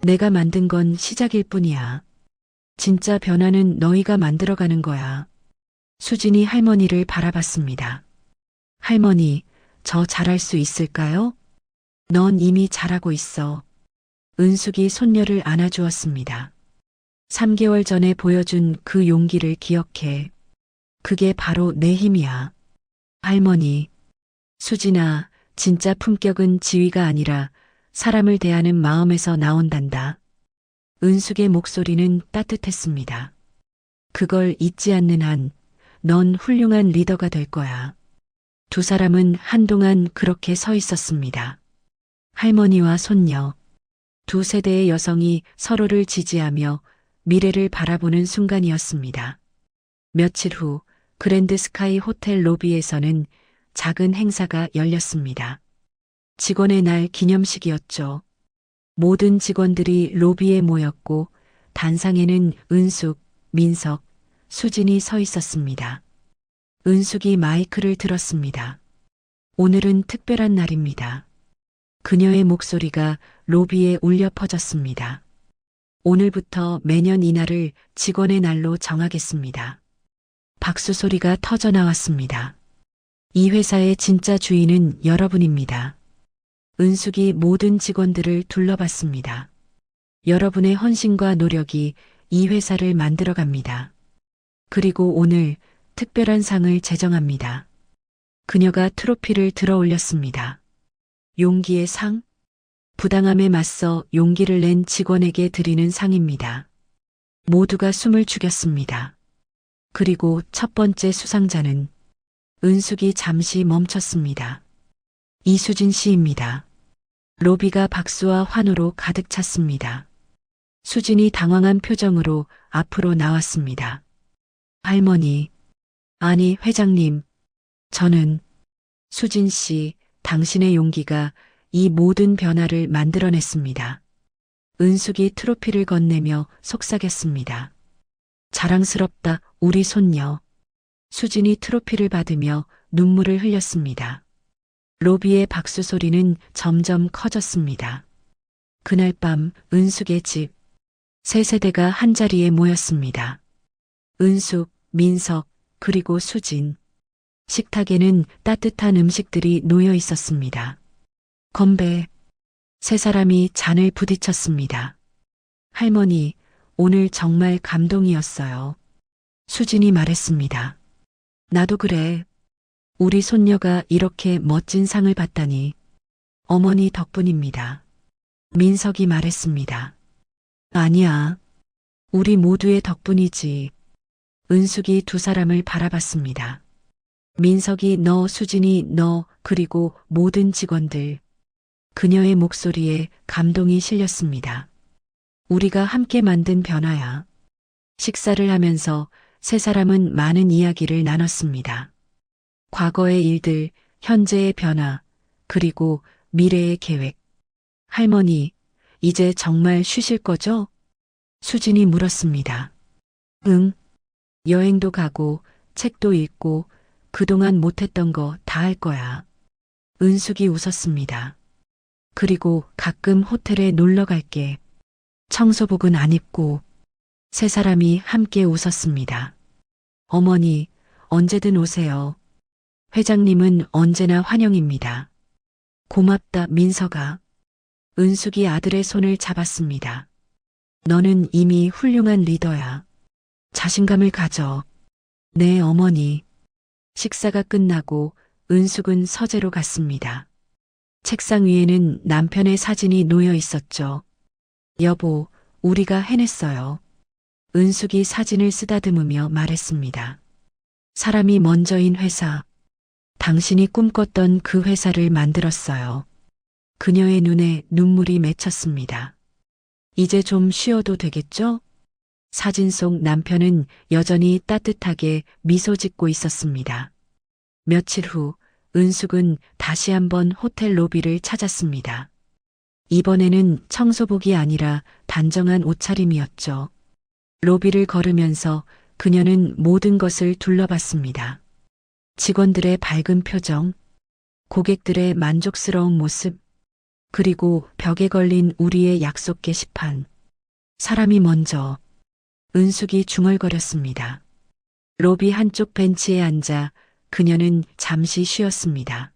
[SPEAKER 2] 내가 만든 건 시작일 뿐이야. 진짜 변화는 너희가 만들어가는 거야. 수진이 할머니를 바라봤습니다. 할머니, 저 잘할 수 있을까요? 넌 이미 잘하고 있어. 은숙이 손녀를 안아주었습니다. 3개월 전에 보여준 그 용기를 기억해. 그게 바로 내 힘이야. 할머니, 수진아, 진짜 품격은 지위가 아니라 사람을 대하는 마음에서 나온단다. 은숙의 목소리는 따뜻했습니다. 그걸 잊지 않는 한 넌 훌륭한 리더가 될 거야. 두 사람은 한동안 그렇게 서 있었습니다. 할머니와 손녀, 두 세대의 여성이 서로를 지지하며 미래를 바라보는 순간이었습니다. 며칠 후 그랜드 스카이 호텔 로비에서는 작은 행사가 열렸습니다. 직원의 날 기념식이었죠. 모든 직원들이 로비에 모였고 단상에는 은숙, 민석, 수진이 서 있었습니다. 은숙이 마이크를 들었습니다. 오늘은 특별한 날입니다. 그녀의 목소리가 로비에 울려 퍼졌습니다. 오늘부터 매년 이날을 직원의 날로 정하겠습니다. 박수 소리가 터져 나왔습니다. 이 회사의 진짜 주인은 여러분입니다. 은숙이 모든 직원들을 둘러봤습니다. 여러분의 헌신과 노력이 이 회사를 만들어갑니다. 그리고 오늘 특별한 상을 제정합니다. 그녀가 트로피를 들어 올렸습니다. 용기의 상? 부당함에 맞서 용기를 낸 직원에게 드리는 상입니다. 모두가 숨을 죽였습니다. 그리고 첫 번째 수상자는 은숙이 잠시 멈췄습니다. 이수진 씨입니다. 로비가 박수와 환호로 가득 찼습니다. 수진이 당황한 표정으로 앞으로 나왔습니다. 할머니, 아니 회장님, 저는 수진 씨, 당신의 용기가 이 모든 변화를 만들어냈습니다. 은숙이 트로피를 건네며 속삭였습니다. 자랑스럽다, 우리 손녀. 수진이 트로피를 받으며 눈물을 흘렸습니다. 로비의 박수 소리는 점점 커졌습니다. 그날 밤 은숙의 집, 세 세대가 한자리에 모였습니다. 은숙, 민석, 그리고 수진. 식탁에는 따뜻한 음식들이 놓여 있었습니다. 건배. 세 사람이 잔을 부딪혔습니다. 할머니, 오늘 정말 감동이었어요. 수진이 말했습니다. 나도 그래. 우리 손녀가 이렇게 멋진 상을 받다니. 어머니 덕분입니다. 민석이 말했습니다. 아니야. 우리 모두의 덕분이지. 은숙이 두 사람을 바라봤습니다. 민석이 너, 수진이 너, 그리고 모든 직원들. 그녀의 목소리에 감동이 실렸습니다. 우리가 함께 만든 변화야. 식사를 하면서 세 사람은 많은 이야기를 나눴습니다. 과거의 일들, 현재의 변화, 그리고 미래의 계획. 할머니, 이제 정말 쉬실 거죠? 수진이 물었습니다. 응. 여행도 가고, 책도 읽고, 그동안 못했던 거 다 할 거야. 은숙이 웃었습니다. 그리고 가끔 호텔에 놀러 갈게. 청소복은 안 입고. 세 사람이 함께 웃었습니다. 어머니, 언제든 오세요. 회장님은 언제나 환영입니다. 고맙다, 민석아. 은숙이 아들의 손을 잡았습니다. 너는 이미 훌륭한 리더야. 자신감을 가져. 네, 어머니. 식사가 끝나고 은숙은 서재로 갔습니다. 책상 위에는 남편의 사진이 놓여 있었죠. 여보, 우리가 해냈어요. 은숙이 사진을 쓰다듬으며 말했습니다. 사람이 먼저인 회사. 당신이 꿈꿨던 그 회사를 만들었어요. 그녀의 눈에 눈물이 맺혔습니다. 이제 좀 쉬어도 되겠죠? 사진 속 남편은 여전히 따뜻하게 미소 짓고 있었습니다. 며칠 후 은숙은 다시 한번 호텔 로비를 찾았습니다. 이번에는 청소복이 아니라 단정한 옷차림이었죠. 로비를 걸으면서 그녀는 모든 것을 둘러봤습니다. 직원들의 밝은 표정, 고객들의 만족스러운 모습, 그리고 벽에 걸린 우리의 약속 게시판. 사람이 먼저. 은숙이 중얼거렸습니다. 로비 한쪽 벤치에 앉아 그녀는 잠시 쉬었습니다.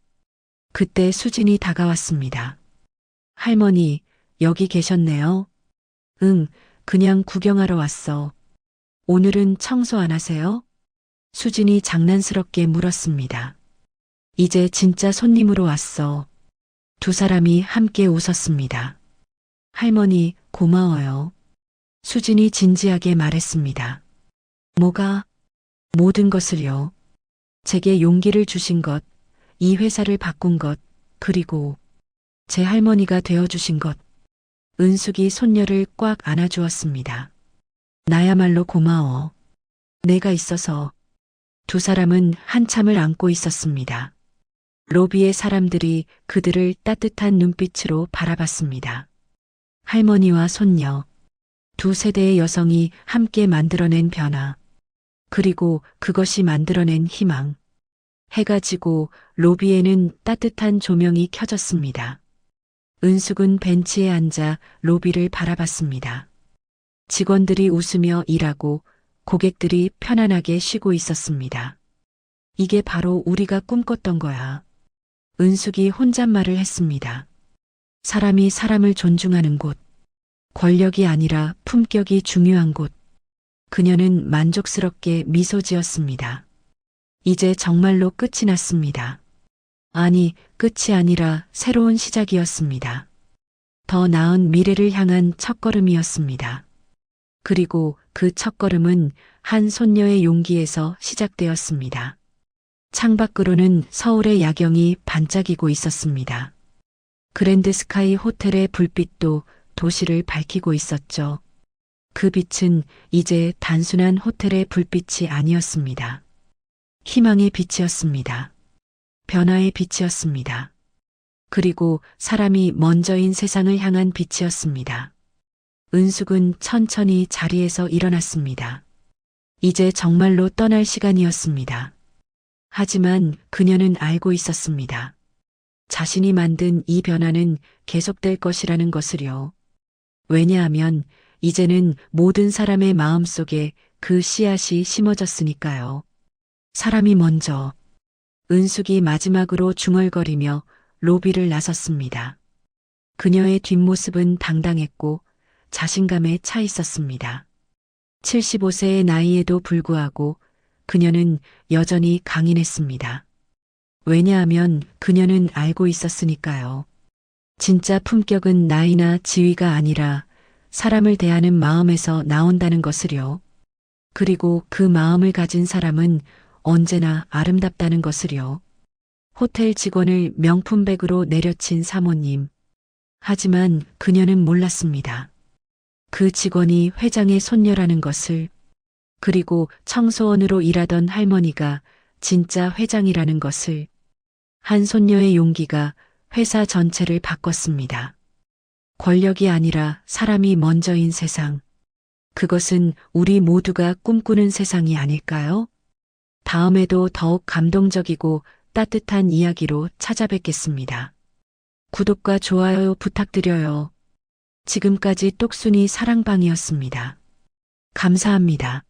[SPEAKER 2] 그때 수진이 다가왔습니다. 할머니, 여기 계셨네요. 응, 그냥 구경하러 왔어. 오늘은 청소 안 하세요? 수진이 장난스럽게 물었습니다. 이제 진짜 손님으로 왔어. 두 사람이 함께 웃었습니다. 할머니, 고마워요. 수진이 진지하게 말했습니다. 뭐가? 모든 것을요. 제게 용기를 주신 것, 이 회사를 바꾼 것, 그리고 제 할머니가 되어주신 것. 은숙이 손녀를 꽉 안아주었습니다. 나야말로 고마워. 내가 있어서. 두 사람은 한참을 안고 있었습니다. 로비의 사람들이 그들을 따뜻한 눈빛으로 바라봤습니다. 할머니와 손녀, 두 세대의 여성이 함께 만들어낸 변화, 그리고 그것이 만들어낸 희망. 해가 지고 로비에는 따뜻한 조명이 켜졌습니다. 은숙은 벤치에 앉아 로비를 바라봤습니다. 직원들이 웃으며 일하고 고객들이 편안하게 쉬고 있었습니다. 이게 바로 우리가 꿈꿨던 거야. 은숙이 혼잣말을 했습니다. 사람이 사람을 존중하는 곳, 권력이 아니라 품격이 중요한 곳. 그녀는 만족스럽게 미소 지었습니다. 이제 정말로 끝이 났습니다. 아니, 끝이 아니라 새로운 시작이었습니다. 더 나은 미래를 향한 첫걸음이었습니다. 그리고 그 첫걸음은 한 손녀의 용기에서 시작되었습니다. 창밖으로는 서울의 야경이 반짝이고 있었습니다. 그랜드 스카이 호텔의 불빛도 도시를 밝히고 있었죠. 그 빛은 이제 단순한 호텔의 불빛이 아니었습니다. 희망의 빛이었습니다. 변화의 빛이었습니다. 그리고 사람이 먼저인 세상을 향한 빛이었습니다. 은숙은 천천히 자리에서 일어났습니다. 이제 정말로 떠날 시간이었습니다. 하지만 그녀는 알고 있었습니다. 자신이 만든 이 변화는 계속될 것이라는 것을요. 왜냐하면 이제는 모든 사람의 마음속에 그 씨앗이 심어졌으니까요. 사람이 먼저. 은숙이 마지막으로 중얼거리며 로비를 나섰습니다. 그녀의 뒷모습은 당당했고 자신감에 차 있었습니다. 75세의 나이에도 불구하고 그녀는 여전히 강인했습니다. 왜냐하면 그녀는 알고 있었으니까요. 진짜 품격은 나이나 지위가 아니라 사람을 대하는 마음에서 나온다는 것을요. 그리고 그 마음을 가진 사람은 언제나 아름답다는 것을요. 호텔 직원을 명품백으로 내려친 사모님. 하지만 그녀는 몰랐습니다. 그 직원이 회장의 손녀라는 것을, 그리고 청소원으로 일하던 할머니가 진짜 회장이라는 것을. 한 손녀의 용기가 회사 전체를 바꿨습니다. 권력이 아니라 사람이 먼저인 세상. 그것은 우리 모두가 꿈꾸는 세상이 아닐까요? 다음에도 더욱 감동적이고 따뜻한 이야기로 찾아뵙겠습니다. 구독과 좋아요 부탁드려요. 지금까지 똑순이 사랑방이었습니다. 감사합니다.